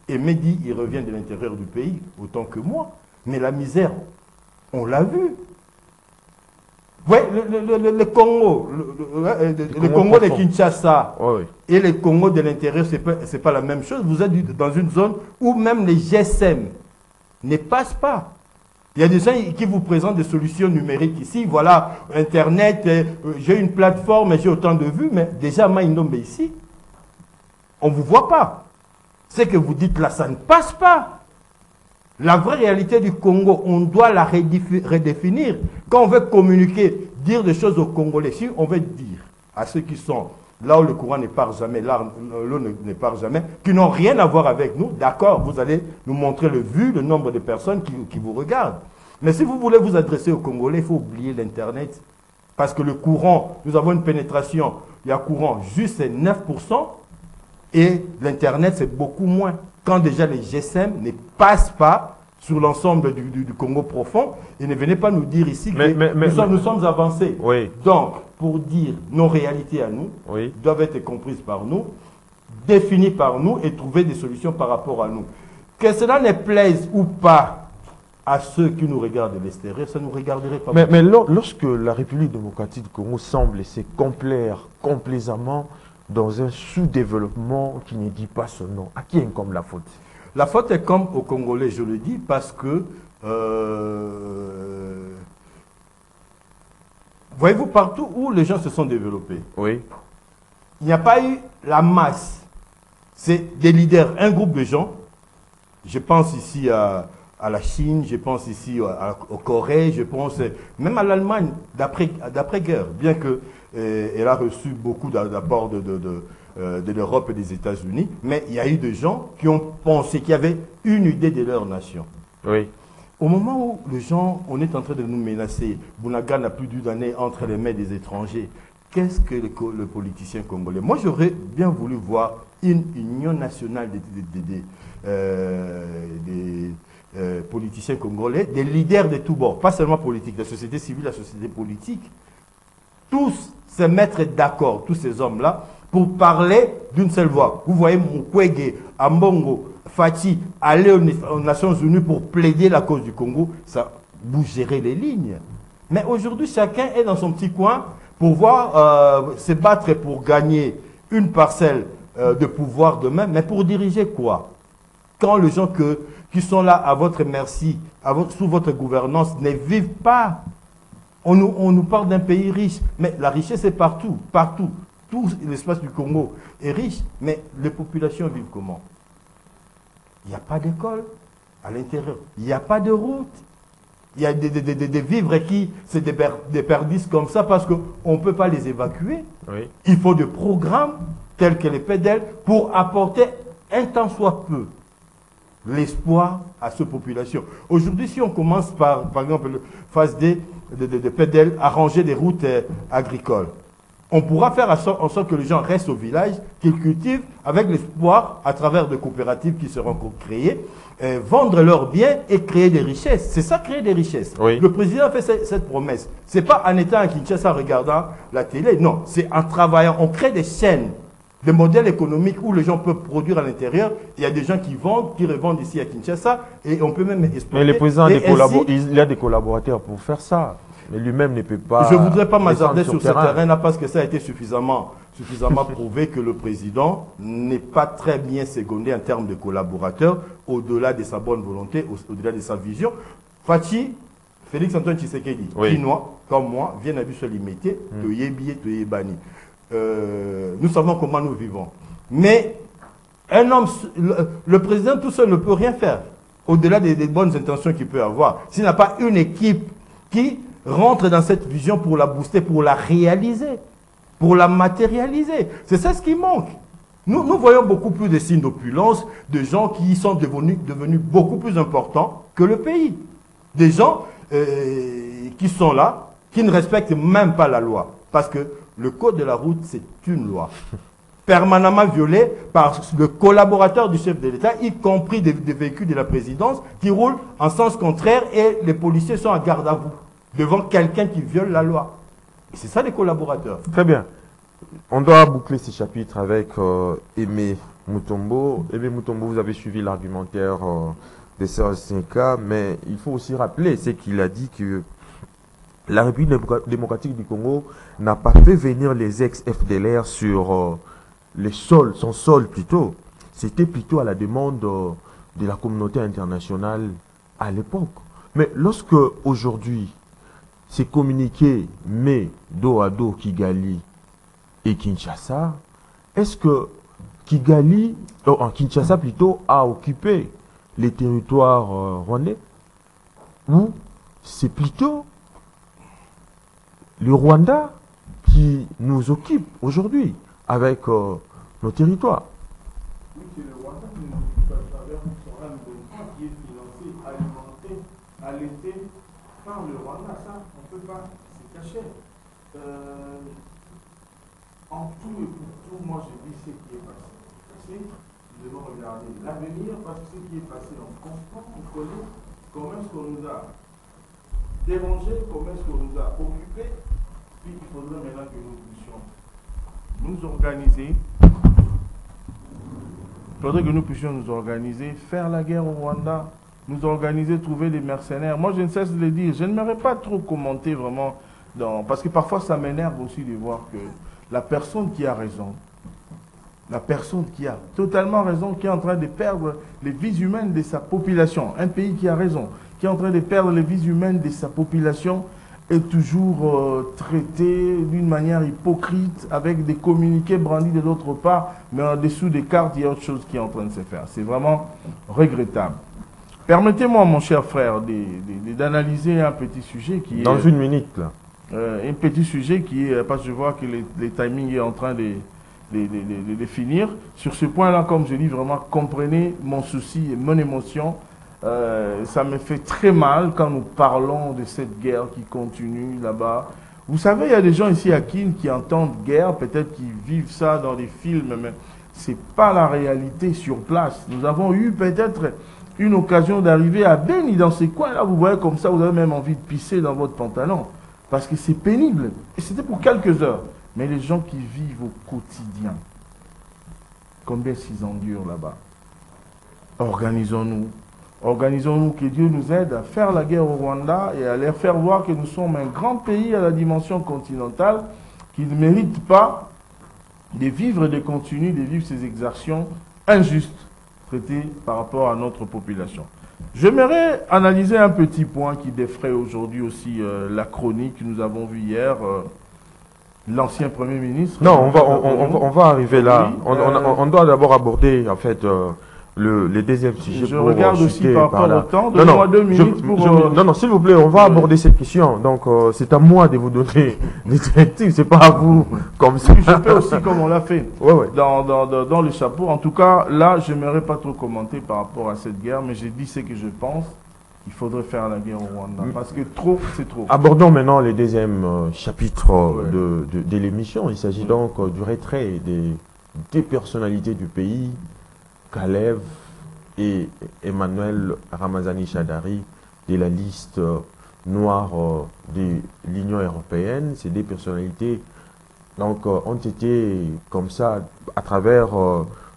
et Mehdi, il revient de l'intérieur du pays, autant que moi, mais la misère, on l'a vu. Oui, le Congo, le Congo de Kinshasa et le Congo de l'intérieur, ce n'est pas la même chose. Vous êtes dans une zone où même les GSM ne passent pas. Il y a des gens qui vous présentent des solutions numériques ici. Voilà, Internet, j'ai une plateforme, j'ai autant de vues, mais déjà, Maïndombe ici, on ne vous voit pas. Ce que vous dites là, ça ne passe pas. La vraie réalité du Congo, on doit la redéfinir. Quand on veut communiquer, dire des choses aux Congolais, si on veut dire à ceux qui sont là où le courant ne part jamais, là où l'eau ne part jamais, qui n'ont rien à voir avec nous, d'accord, vous allez nous montrer le nombre de personnes qui vous regardent. Mais si vous voulez vous adresser aux Congolais, il faut oublier l'Internet. Parce que le courant, nous avons une pénétration, il y a courant juste 9%, et l'Internet c'est beaucoup moins. Quand déjà les GSM ne passent pas sur l'ensemble du Congo profond, et ne venez pas nous dire ici que nous sommes avancés. Oui. Donc, pour dire nos réalités à nous, Oui. doivent être comprises par nous, définies par nous et trouver des solutions par rapport à nous. Que cela ne plaise ou pas à ceux qui nous regardent de l'extérieur, ça ne nous regarderait pas. Mais lorsque la République démocratique du Congo semble se complaire complaisamment dans un sous-développement qui ne dit pas son nom, à qui incombe la faute? La faute est comme aux Congolais, je le dis, parce que, voyez-vous, partout où les gens se sont développés, Oui. il n'y a pas eu la masse. C'est des leaders, un groupe de gens. Je pense ici à la Chine, je pense ici au Corée, je pense même à l'Allemagne d'après-guerre, bien qu'elle a reçu beaucoup d'apports de l'Europe et des États-Unis, mais il y a eu des gens qui ont pensé qu'il y avait une idée de leur nation. Oui. Au moment où les gens, on est en train de nous menacer, Bounaga n'a plus d'une année entre les mains des étrangers, qu'est-ce que le politicien congolais? Moi, j'aurais bien voulu voir une union nationale des politiciens congolais, des leaders de tous bords, pas seulement politiques, la société civile, la société politique, tous se mettre d'accord, tous ces hommes-là, pour parler d'une seule voix. Vous voyez Mukwege, Ambongo, Fati aller aux Nations Unies pour plaider la cause du Congo, ça bougerait les lignes. Mais aujourd'hui, chacun est dans son petit coin pour voir se battre pour gagner une parcelle de pouvoir demain, mais pour diriger quoi? Quand les gens qui sont là à votre merci, sous votre gouvernance, ne vivent pas. On nous parle d'un pays riche, mais la richesse est partout, partout. Tout l'espace du Congo est riche, mais les populations vivent comment? Il n'y a pas d'école à l'intérieur, il n'y a pas de route. Il y a des vivres qui se déperdissent comme ça parce qu'on ne peut pas les évacuer. Oui. Il faut des programmes tels que les PEDEL pour apporter un tant soit peu l'espoir à cette population. Aujourd'hui, si on commence par exemple, phase D de PEDEL, arranger des routes agricoles, on pourra faire en sorte que les gens restent au village, qu'ils cultivent avec l'espoir, à travers des coopératives qui seront créées, vendre leurs biens et créer des richesses. C'est ça, créer des richesses. Oui. Le président a fait cette promesse. Ce n'est pas en étant à Kinshasa en regardant la télé, non. C'est en travaillant. On crée des chaînes, des modèles économiques où les gens peuvent produire à l'intérieur. Il y a des gens qui vendent, qui revendent ici à Kinshasa et on peut même exporter. Mais le président il a des collaborateurs pour faire ça. Mais lui-même ne peut pas... Je ne voudrais pas m'attarder sur ce terrain-là parce que ça a été suffisamment prouvé que le président n'est pas très bien secondé en termes de collaborateurs, au-delà de sa bonne volonté, au-delà de sa vision. Fachi, Félix-Antoine Tshisekedi, Chinois, comme moi, vient à Bissau limité, Toyebié, Toyebani. Nous savons comment nous vivons. Mais un homme, le président tout seul ne peut rien faire, au-delà des bonnes intentions qu'il peut avoir. S'il n'a pas une équipe qui rentre dans cette vision pour la booster, pour la réaliser, pour la matérialiser. C'est ça ce qui manque. Nous voyons beaucoup plus de signes d'opulence, de gens qui sont devenus beaucoup plus importants que le pays. Des gens qui sont là, qui ne respectent même pas la loi. Parce que le code de la route, c'est une loi. Permanemment violée par le collaborateur du chef de l'État, y compris des véhicules de la présidence, qui roulent en sens contraire et les policiers sont à garde à vous devant quelqu'un qui viole la loi. Et c'est ça les collaborateurs. Très bien. On doit boucler ce chapitre avec Aimé Mutombo. Aimé Mutombo, vous avez suivi l'argumentaire de Serge Sinka, mais il faut aussi rappeler ce qu'il a dit que la République démocratique du Congo n'a pas fait venir les ex-FDLR sur les sols, son sol plutôt. C'était plutôt à la demande de la communauté internationale à l'époque. Mais lorsque aujourd'hui, c'est communiqué, mais dos à dos Kigali et Kinshasa, est-ce que Kinshasa plutôt a occupé les territoires rwandais, ou c'est plutôt le Rwanda qui nous occupe aujourd'hui avec nos territoires? Oui, c'est le Rwanda qui nous occupe à travers son M23 qui est financé, alimenté, allaité par le Rwanda. Ça, on ne peut pas se cacher. En tout et pour tout, moi je dis ce qui est passé. Nous devons regarder l'avenir parce que ce qui est passé, on comprend, on connaît comment est-ce qu'on nous a dérangé, comment est-ce qu'on nous a occupés. Puis il faudrait maintenant que nous puissions nous organiser. Il faudrait que nous puissions nous organiser, faire la guerre au Rwanda, nous organiser, trouver des mercenaires. Moi, je ne cesse de le dire. Je n'aimerais pas trop commenter vraiment, parce que parfois, ça m'énerve aussi de voir que la personne qui a raison, la personne qui a totalement raison, qui est en train de perdre les vies humaines de sa population, un pays qui a raison, qui est en train de perdre les vies humaines de sa population, est toujours traité d'une manière hypocrite, avec des communiqués brandis de l'autre part, mais en dessous des cartes, il y a autre chose qui est en train de se faire. C'est vraiment regrettable. Permettez-moi, mon cher frère, d'analyser un petit sujet qui est... Dans une minute, là. Un petit sujet qui est... Parce que je vois que le timing est en train de finir. Sur ce point-là, comme je dis, vraiment, comprenez mon souci et mon émotion. Ça me fait très mal quand nous parlons de cette guerre qui continue là-bas. Vous savez, il y a des gens ici à Kin qui entendent guerre, peut-être qu'ils vivent ça dans des films, mais ce n'est pas la réalité sur place. Nous avons eu peut-être une occasion d'arriver à Beni, dans ces coins-là, vous voyez comme ça, vous avez même envie de pisser dans votre pantalon, parce que c'est pénible. Et c'était pour quelques heures. Mais les gens qui vivent au quotidien, combien s'ils endurent là-bas? Organisons-nous. Organisons-nous, que Dieu nous aide à faire la guerre au Rwanda et à leur faire voir que nous sommes un grand pays à la dimension continentale qui ne mérite pas de vivre et de continuer de vivre ces exactions injustes traitées par rapport à notre population. J'aimerais analyser un petit point qui défraie aujourd'hui aussi la chronique que nous avons vue hier. L'ancien Premier ministre... Non, on va arriver là. Oui, on doit d'abord aborder, en fait... le deuxième sujet. Je regarde aussi par rapport au temps. Donnez-moi 2 minutes pour... Non, s'il vous plaît, on va aborder cette question. Donc, c'est à moi de vous donner des directives. C'est pas à vous comme ça. Je peux aussi, comme on l'a fait, ouais. dans le chapeau. En tout cas, là, je n'aimerais pas trop commenter par rapport à cette guerre, mais j'ai dit ce que je pense. Il faudrait faire la guerre au Rwanda. Parce que trop, c'est trop. Abordons maintenant le deuxième chapitre de l'émission. Il s'agit donc du retrait des personnalités du pays. Kalev et Emmanuel Ramazani Shadari de la liste noire de l'Union européenne. Ces deux personnalités donc, ont été comme ça à travers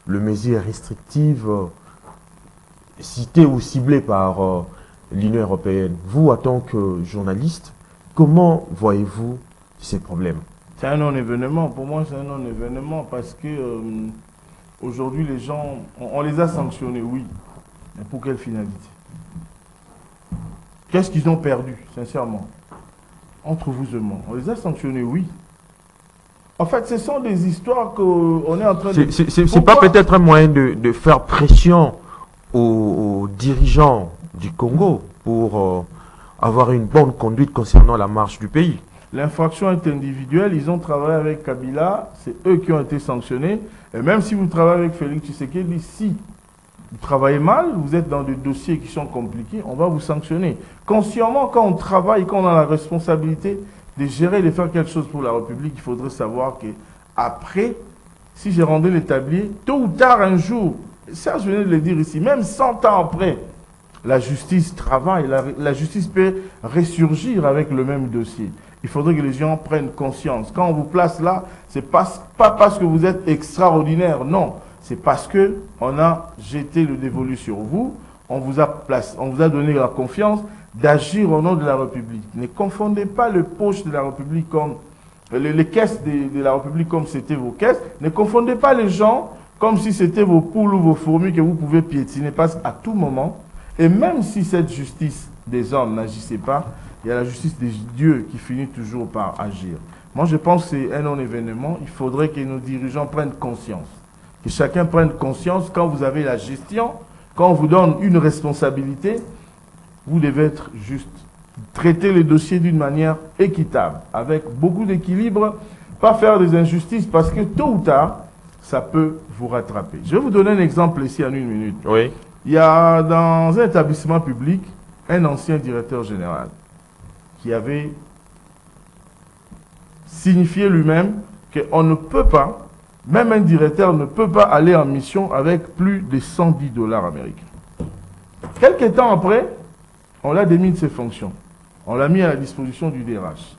le mesure restrictive citées ou ciblées par l'Union européenne. Vous, en tant que journaliste, comment voyez-vous ces problèmes? C'est un non-événement. Pour moi, c'est un non-événement parce que aujourd'hui, les gens, on les a sanctionnés, oui. Mais pour quelle finalité? Qu'est-ce qu'ils ont perdu, sincèrement? Entre vous et moi. On les a sanctionnés, oui. En fait, ce sont des histoires qu'on est en train de... C'est pas peut-être un moyen de faire pression aux dirigeants du Congo pour avoir une bonne conduite concernant la marche du pays? L'infraction est individuelle, ils ont travaillé avec Kabila, c'est eux qui ont été sanctionnés. Et même si vous travaillez avec Félix Tshisekedi, si vous travaillez mal, vous êtes dans des dossiers qui sont compliqués, on va vous sanctionner. Consciemment, quand on travaille, quand on a la responsabilité de gérer, de faire quelque chose pour la République, il faudrait savoir que après, si j'ai rendu l'établi, tôt ou tard, un jour, ça je venais de le dire ici, même 100 ans après, la justice travaille, la justice peut ressurgir avec le même dossier. Il faudrait que les gens prennent conscience. Quand on vous place là, ce n'est pas parce que vous êtes extraordinaire, non. C'est parce qu'on a jeté le dévolu sur vous, on vous a donné la confiance d'agir au nom de la République. Ne confondez pas les poches de la République comme... les caisses de la République comme c'était vos caisses. Ne confondez pas les gens comme si c'était vos poules ou vos fourmis que vous pouvez piétiner. Parce qu'à tout moment, et même si cette justice des hommes n'agissait pas, il y a la justice des dieux qui finit toujours par agir. Moi, je pense que c'est un non-événement. Il faudrait que nos dirigeants prennent conscience. Que chacun prenne conscience quand vous avez la gestion Quand on vous donne une responsabilité, vous devez être juste. Traiter les dossiers d'une manière équitable, avec beaucoup d'équilibre, pas faire des injustices, parce que tôt ou tard, ça peut vous rattraper. Je vais vous donner un exemple ici en 1 minute. Oui. Il y a dans un établissement public un ancien directeur général qui avait signifié lui-même qu'on ne peut pas, même un directeur ne peut pas aller en mission avec plus de 110 $ américains. Quelques temps après, on l'a démis de ses fonctions. On l'a mis à la disposition du DRH.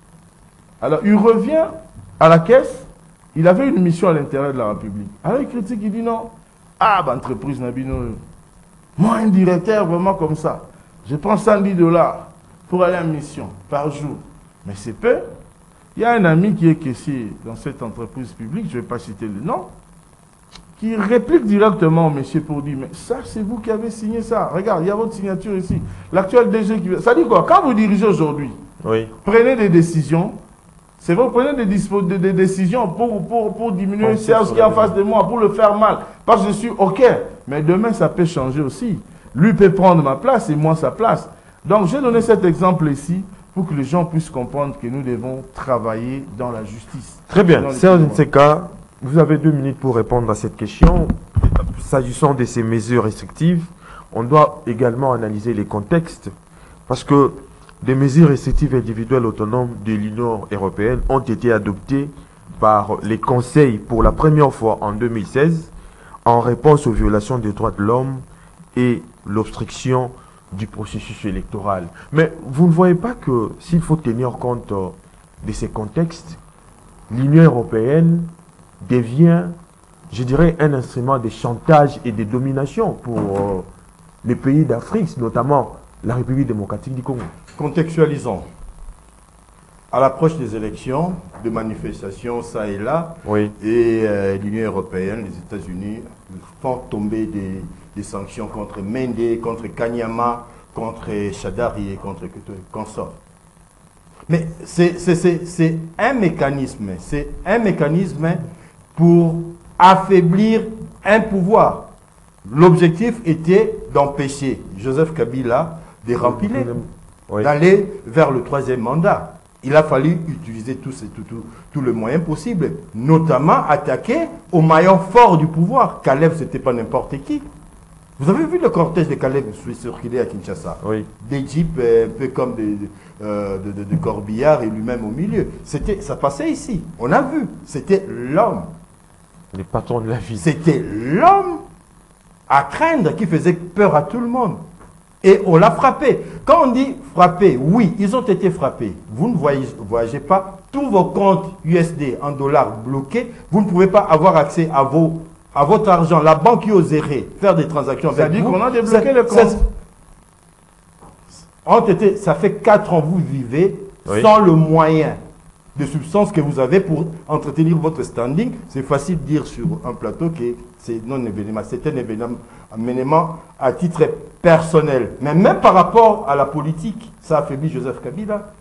Alors, il revient à la caisse. Il avait une mission à l'intérieur de la République. Alors, il critique, il dit non. Ah, bah, entreprise Nabino. Moi, un directeur vraiment comme ça, je prends 110 $ pour aller en mission par jour. Mais c'est peu. Il y a un ami qui est caissier dans cette entreprise publique, je ne vais pas citer le nom, qui réplique directement au monsieur pour dire, mais ça, c'est vous qui avez signé ça. Regarde, il y a votre signature ici. L'actuel DG qui... Ça dit quoi? Quand vous dirigez aujourd'hui, oui, prenez des décisions. C'est vrai, vous prenez des décisions pour diminuer ce qui est en face de moi, pour le faire mal. Parce que je suis OK. Mais demain, ça peut changer aussi. Lui peut prendre ma place et moi sa place. Donc, j'ai donné cet exemple ici pour que les gens puissent comprendre que nous devons travailler dans la justice. Très bien. Serge Nseka, vous avez 2 minutes pour répondre à cette question. S'agissant de ces mesures restrictives, on doit également analyser les contextes parce que des mesures restrictives individuelles autonomes de l'Union européenne ont été adoptées par les conseils pour la première fois en 2016 en réponse aux violations des droits de l'homme et l'obstruction du processus électoral. Mais vous ne voyez pas que s'il faut tenir compte de ces contextes, l'Union européenne devient, je dirais, un instrument de chantage et de domination pour les pays d'Afrique, notamment la République démocratique du Congo. Contextualisons. À l'approche des élections, de manifestations ça et là, oui, et l'Union européenne, les États-Unis font tomber des sanctions contre Mende, contre Kanyama, contre Chadari et contre consorts. Mais c'est un mécanisme pour affaiblir un pouvoir. L'objectif était d'empêcher Joseph Kabila de rempiler, oui, d'aller vers le 3e mandat. Il a fallu utiliser tous les moyens possibles, notamment attaquer au maillon fort du pouvoir. Caleb, ce n'était pas n'importe qui. Vous avez vu le cortège de Caleb circuler à Kinshasa? Oui. Des jeeps un peu comme de corbillards et lui-même au milieu. Ça passait ici. On a vu. C'était l'homme. Les patrons de la vie. C'était l'homme à craindre qui faisait peur à tout le monde. Et on l'a frappé. Quand on dit frapper, oui, ils ont été frappés. Vous ne voyagez pas. Tous vos comptes USD en dollars bloqués. Vous ne pouvez pas avoir accès à votre argent. La banque qui oserait faire des transactions avec vous. Ça dit qu'on a débloqué le compte. Ça fait 4 ans que vous vivez, oui, sans le moyen de substance que vous avez pour entretenir votre standing. C'est facile de dire sur un plateau que c'est non événement. C'est un événement à titre personnel. Mais même par rapport à la politique, ça affaiblit Joseph Kabila.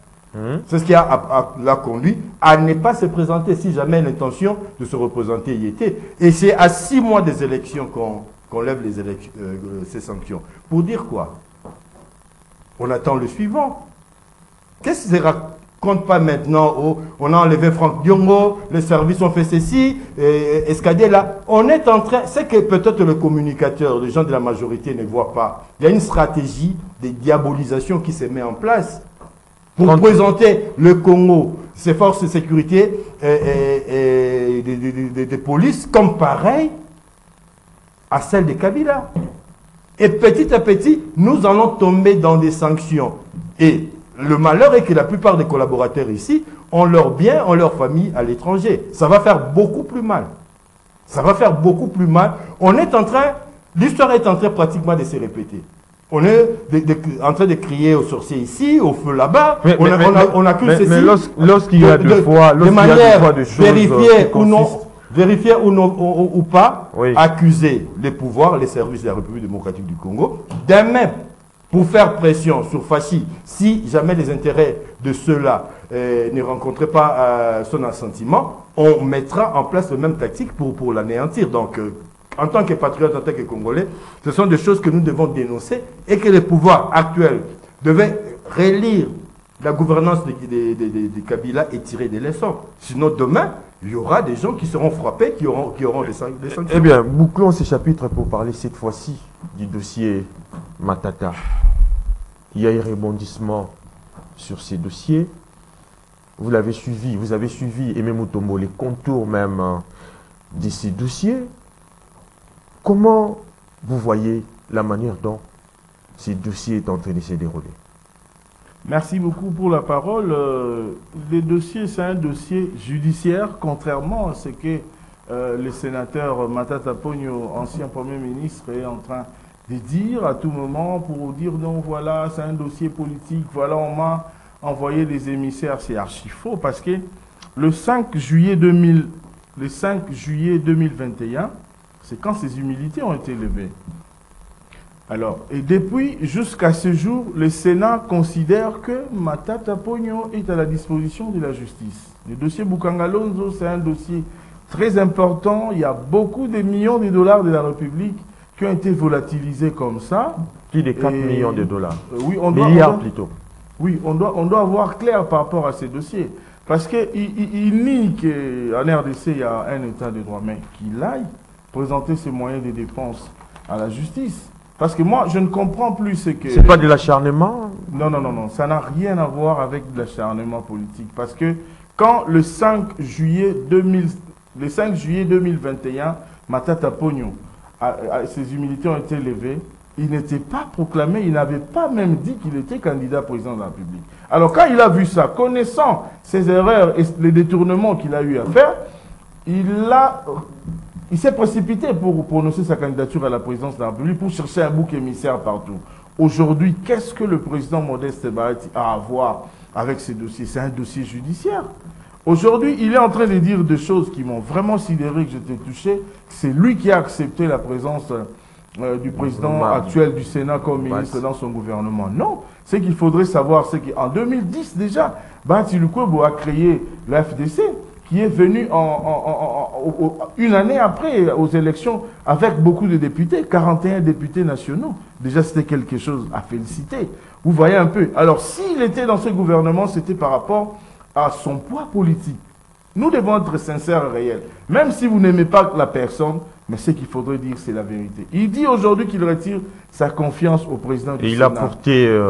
C'est ce qui l'a conduit à ne pas se présenter si jamais l'intention de se représenter y était. Et c'est à 6 mois des élections qu'on lève ces sanctions. Pour dire quoi? On attend le suivant. Qu'est-ce que raconte pas maintenant? On a enlevé Franck Diongo, les services ont fait ceci, escadé là. On est en train, c'est que peut-être le communicateur, les gens de la majorité ne voient pas. Il y a une stratégie de diabolisation qui se met en place pour présenter le Congo, ses forces de sécurité et des polices comme pareil à celle de Kabila. Et petit à petit, nous allons tomber dans des sanctions. Et le malheur est que la plupart des collaborateurs ici ont leurs biens, ont leur famille à l'étranger. Ça va faire beaucoup plus mal. Ça va faire beaucoup plus mal. L'histoire est en train pratiquement de se répéter. On est en train de crier aux sorciers ici, au feu là-bas. On accuse ceci. Mais lorsqu'il y a deux fois de choses vérifier ou pas, oui, accuser les pouvoirs, les services de la République démocratique du Congo, d'un même pour faire pression sur Fachi, si jamais les intérêts de ceux-là ne rencontraient pas son assentiment, on mettra en place le même tactique pour l'anéantir. Donc, en tant que patriotes, en tant que Congolais, ce sont des choses que nous devons dénoncer et que les pouvoirs actuels devaient relire la gouvernance de Kabila et tirer des leçons. Sinon, demain, il y aura des gens qui seront frappés, qui auront des sanctions. Eh bien, bouclons ces chapitres pour parler cette fois-ci du dossier Matata. Il y a eu rebondissement sur ces dossiers. Vous l'avez suivi, vous avez suivi, Aimé Mutombo, les contours même de ces dossiers. Comment vous voyez la manière dont ces dossiers sont en train de se dérouler? Merci beaucoup pour la parole. Le dossier, c'est un dossier judiciaire, contrairement à ce que le sénateur Matata Ponyo, ancien Premier ministre, est en train de dire à tout moment pour dire non, voilà, c'est un dossier politique, voilà, on m'a envoyé des émissaires. C'est archi faux parce que le 5 juillet 2021, c'est quand ces humilités ont été levées. Alors, et depuis, jusqu'à ce jour, le Sénat considère que Matata Ponyo est à la disposition de la justice. Le dossier Bukangalonzo, c'est un dossier très important. Il y a beaucoup de millions de dollars de la République qui ont été volatilisés comme ça. Plus de 4 millions de dollars. Oui, milliards plutôt. Oui, on doit avoir clair par rapport à ces dossiers. Parce qu'il nie qu'en RDC, il y a un état de droit, mais qu'il aille présenter ses moyens de défense à la justice. Parce que moi, je ne comprends plus ce que... C'est pas de l'acharnement? Non, non, non, non. Ça n'a rien à voir avec de l'acharnement politique. Parce que quand le 5 juillet 2021, Matata Ponyo, ses humilités ont été levées, il n'était pas proclamé, il n'avait pas même dit qu'il était candidat président de la République. Alors quand il a vu ça, connaissant ses erreurs et les détournements qu'il a eu à faire, il s'est précipité pour prononcer sa candidature à la présidence de la République, pour chercher un bouc émissaire partout. Aujourd'hui, qu'est-ce que le président Modeste Bahati a à voir avec ces dossiers? C'est un dossier judiciaire. Aujourd'hui, il est en train de dire des choses qui m'ont vraiment sidéré, que j'étais touché. C'est lui qui a accepté la présence du président actuel du Sénat comme ministre dans son gouvernement. Non, ce qu'il faudrait savoir, c'est qu'en 2010 déjà, Bahati Lukwebo a créé la FDC, qui est venu une année après aux élections avec beaucoup de députés, 41 députés nationaux. Déjà, c'était quelque chose à féliciter. Vous voyez un peu. Alors, s'il était dans ce gouvernement, c'était par rapport à son poids politique. Nous devons être sincères et réels. Même si vous n'aimez pas la personne, mais ce qu'il faudrait dire, c'est la vérité. Il dit aujourd'hui qu'il retire sa confiance au président du Sénat.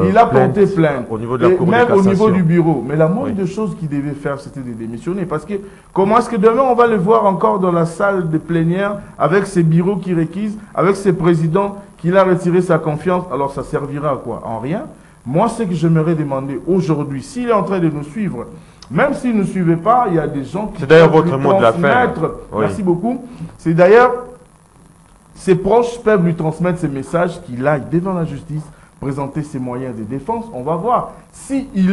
Il a porté plainte au niveau de la Cour de même cassation. au niveau du bureau. Mais la moindre des choses qu'il devait faire, c'était de démissionner. Parce que comment est-ce que demain, on va le voir encore dans la salle de plénière, avec ses bureaux qui réquisent, avec ses présidents, qu'il a retiré sa confiance? Alors ça servira à quoi? En rien. Moi, ce que j'aimerais demander aujourd'hui, s'il est en train de nous suivre, même s'il ne nous suivait pas, il y a des gens qui... C'est d'ailleurs votre mot de la fin. Merci beaucoup. C'est d'ailleurs... Ses proches peuvent lui transmettre ces messages, qu'il aille devant la justice, présenter ses moyens de défense. On va voir. Si il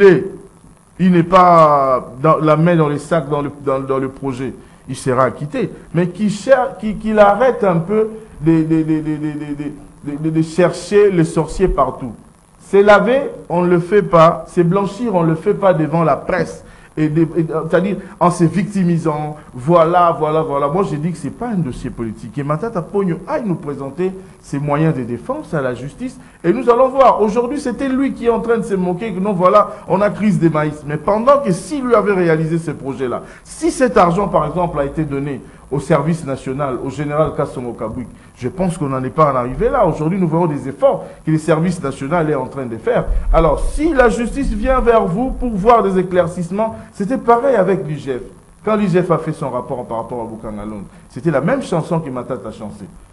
n'est pas la main dans les sacs dans le projet, il sera acquitté. Mais qu'il arrête un peu de chercher le sorcier partout. C'est laver, on ne le fait pas. C'est blanchir, on ne le fait pas devant la presse. C'est-à-dire en se victimisant, voilà. Moi, j'ai dit que ce n'est pas un dossier politique. Et Matata Ponyo aille nous présenter ses moyens de défense à la justice. Et nous allons voir. Aujourd'hui, c'était lui qui est en train de se moquer que non, voilà, on a crise des maïs. Mais pendant que s'il lui avait réalisé ce projet-là, si cet argent, par exemple, a été donné au service national, au général Kassomo Kabouik, je pense qu'on n'en est pas en arrivé là. Aujourd'hui, nous voyons des efforts que le service national est en train de faire. Alors, si la justice vient vers vous pour voir des éclaircissements, c'était pareil avec l'IGF. Quand l'IGF a fait son rapport par rapport à Bukangalonzo, c'était la même chanson que Matata a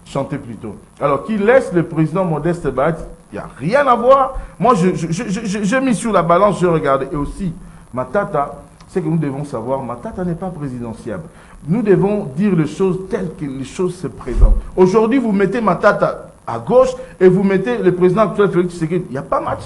chanté plutôt. Alors, qu'il laisse le président Modeste Bahati, il n'y a rien à voir. Moi, j'ai mis sur la balance, je regardais. Et aussi, Matata, c'est que nous devons savoir, Matata n'est pas présidentiable. Nous devons dire les choses telles que les choses se présentent. Aujourd'hui, vous mettez Matata à gauche et vous mettez le président actuel Félix Tshisekedi. Il n'y a pas match.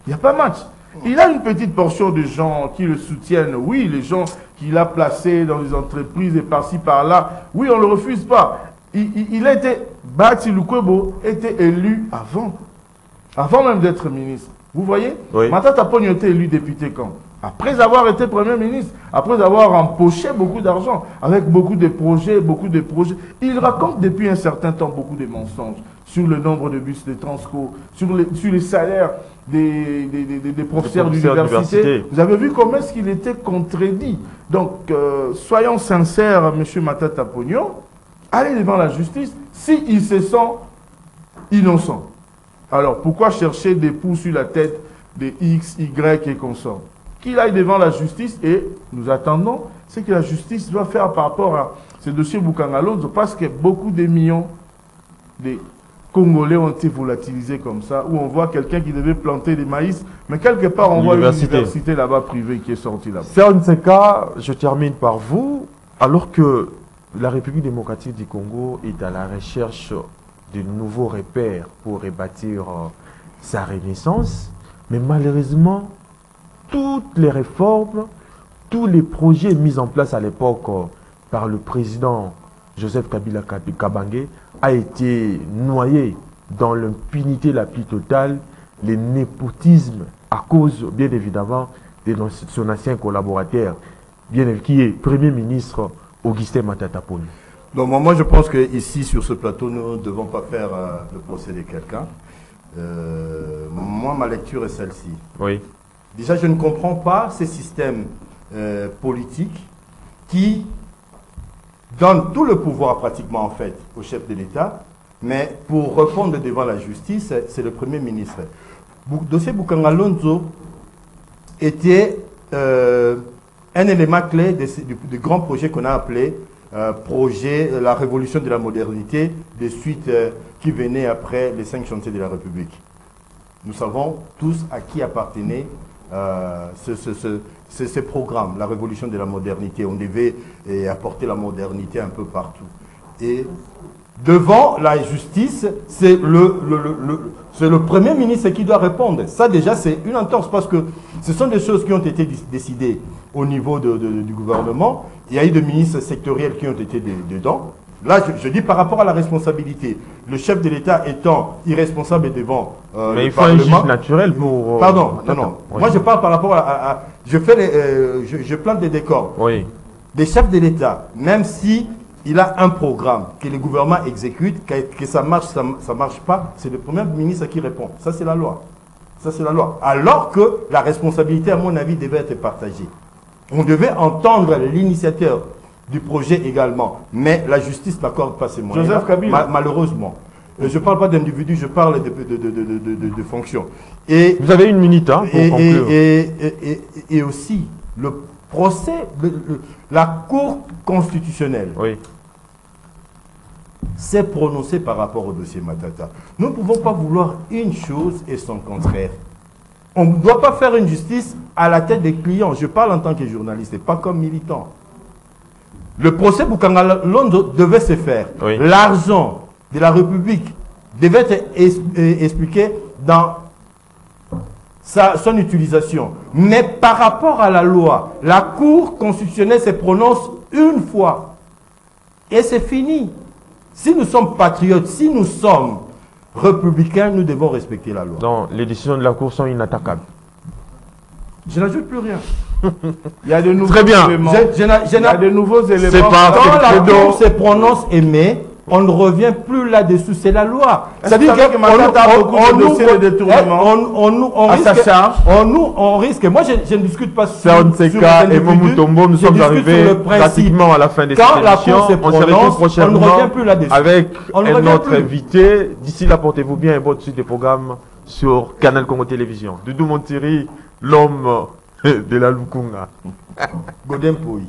Il n'y a pas match. Il a une petite portion de gens qui le soutiennent. Oui, les gens qu'il a placés dans les entreprises et par-ci, par-là. Oui, on ne le refuse pas. Bahati Lukwebo était élu avant même d'être ministre. Vous voyez? Oui. Matata Ponyo était élu député quand? Après avoir été Premier ministre, après avoir empoché beaucoup d'argent, avec beaucoup de projets, il raconte depuis un certain temps beaucoup de mensonges sur le nombre de bus de Transco, sur les salaires des professeurs d'université. Vous avez vu comment est-ce qu'il était contredit. Donc, soyons sincères, M. Matata Pognon, allez devant la justice s'il se sent innocent. Alors, pourquoi chercher des poux sur la tête des X, Y et consorts? Qu'il aille devant la justice et nous attendons ce que la justice doit faire par rapport à ce dossier Boukangalonzo, parce que beaucoup de millions de Congolais ont été volatilisés comme ça, où on voit quelqu'un qui devait planter des maïs, mais quelque part on voit une université là-bas privée qui est sortie là-bas. Sernseka, je termine par vous. Alors que la République démocratique du Congo est à la recherche de nouveaux repères pour rebâtir sa renaissance, mais malheureusement, toutes les réformes, tous les projets mis en place à l'époque par le président Joseph Kabila Kabange a été noyé dans l'impunité la plus totale, le népotisme à cause, bien évidemment, de son ancien collaborateur, qui est Premier ministre Augustin Matata Pognon. Donc moi je pense qu'ici sur ce plateau nous ne devons pas faire le procès de quelqu'un. Moi ma lecture est celle-ci. Oui. Déjà je ne comprends pas ces systèmes politiques qui donnent tout le pouvoir pratiquement en fait au chef de l'État, mais pour répondre devant la justice, c'est le Premier ministre. Le dossier Boukangalonzo était un élément clé du grand projet qu'on a appelé projet la révolution de la modernité, des suites qui venaient après les 5 chantiers de la République. Nous savons tous à qui appartenait ce programme, la révolution de la modernité. On devait apporter la modernité un peu partout. Et devant la justice, c'est le Premier ministre qui doit répondre. Ça déjà c'est une entorse parce que ce sont des choses qui ont été décidées au niveau du gouvernement. Il y a eu des ministres sectoriels qui ont été dedans. Là, je dis par rapport à la responsabilité. Le chef de l'État étant irresponsable devant mais il faut un juge naturel pour... Pardon, non. Oui. Moi, je parle par rapport à je plante des décors. Oui. Des chefs de l'État, même si il a un programme que le gouvernement exécute, que ça marche, ça marche pas, c'est le Premier ministre qui répond. Ça, c'est la loi. Ça, c'est la loi. Alors que la responsabilité, à mon avis, devait être partagée. On devait entendre l'initiateur du projet également, mais la justice n'accorde pas ces moyens. Joseph Kabila. Malheureusement. Je ne parle pas d'individus, je parle de fonctions. Et, vous avez une minute pour conclure. Et aussi, le procès, la Cour constitutionnelle s'est prononcée par rapport au dossier Matata. Nous ne pouvons pas vouloir une chose et son contraire. On ne doit pas faire une justice à la tête des clients. Je parle en tant que journaliste et pas comme militant. Le procès Boukangalonzo devait se faire. Oui. L'argent de la République devait être expliqué dans son utilisation. Mais par rapport à la loi, la Cour constitutionnelle se prononce une fois. Et c'est fini. Si nous sommes patriotes, si nous sommes républicains, nous devons respecter la loi. Donc, les décisions de la Cour sont inattaquables. Je n'ajoute plus rien. Il y a de nouveaux Très bien. éléments. Il y a de nouveaux éléments. Quand la Cour se prononce et met, on ne revient plus là-dessous, c'est la loi. C'est-à-dire que Matata a beaucoup de dossiers de détournement à sa charge. On risque. Moi, je ne discute pas sur Sernseka et Momutombo, nous sommes arrivés pratiquement à la fin de cette émission. On se retrouve prochainement avec notre invité. D'ici là, portez-vous bien et bonne suite des programmes sur Canal Congo Télévision. Doudou Montiri, l'homme de la Lukunga. Godem Poui.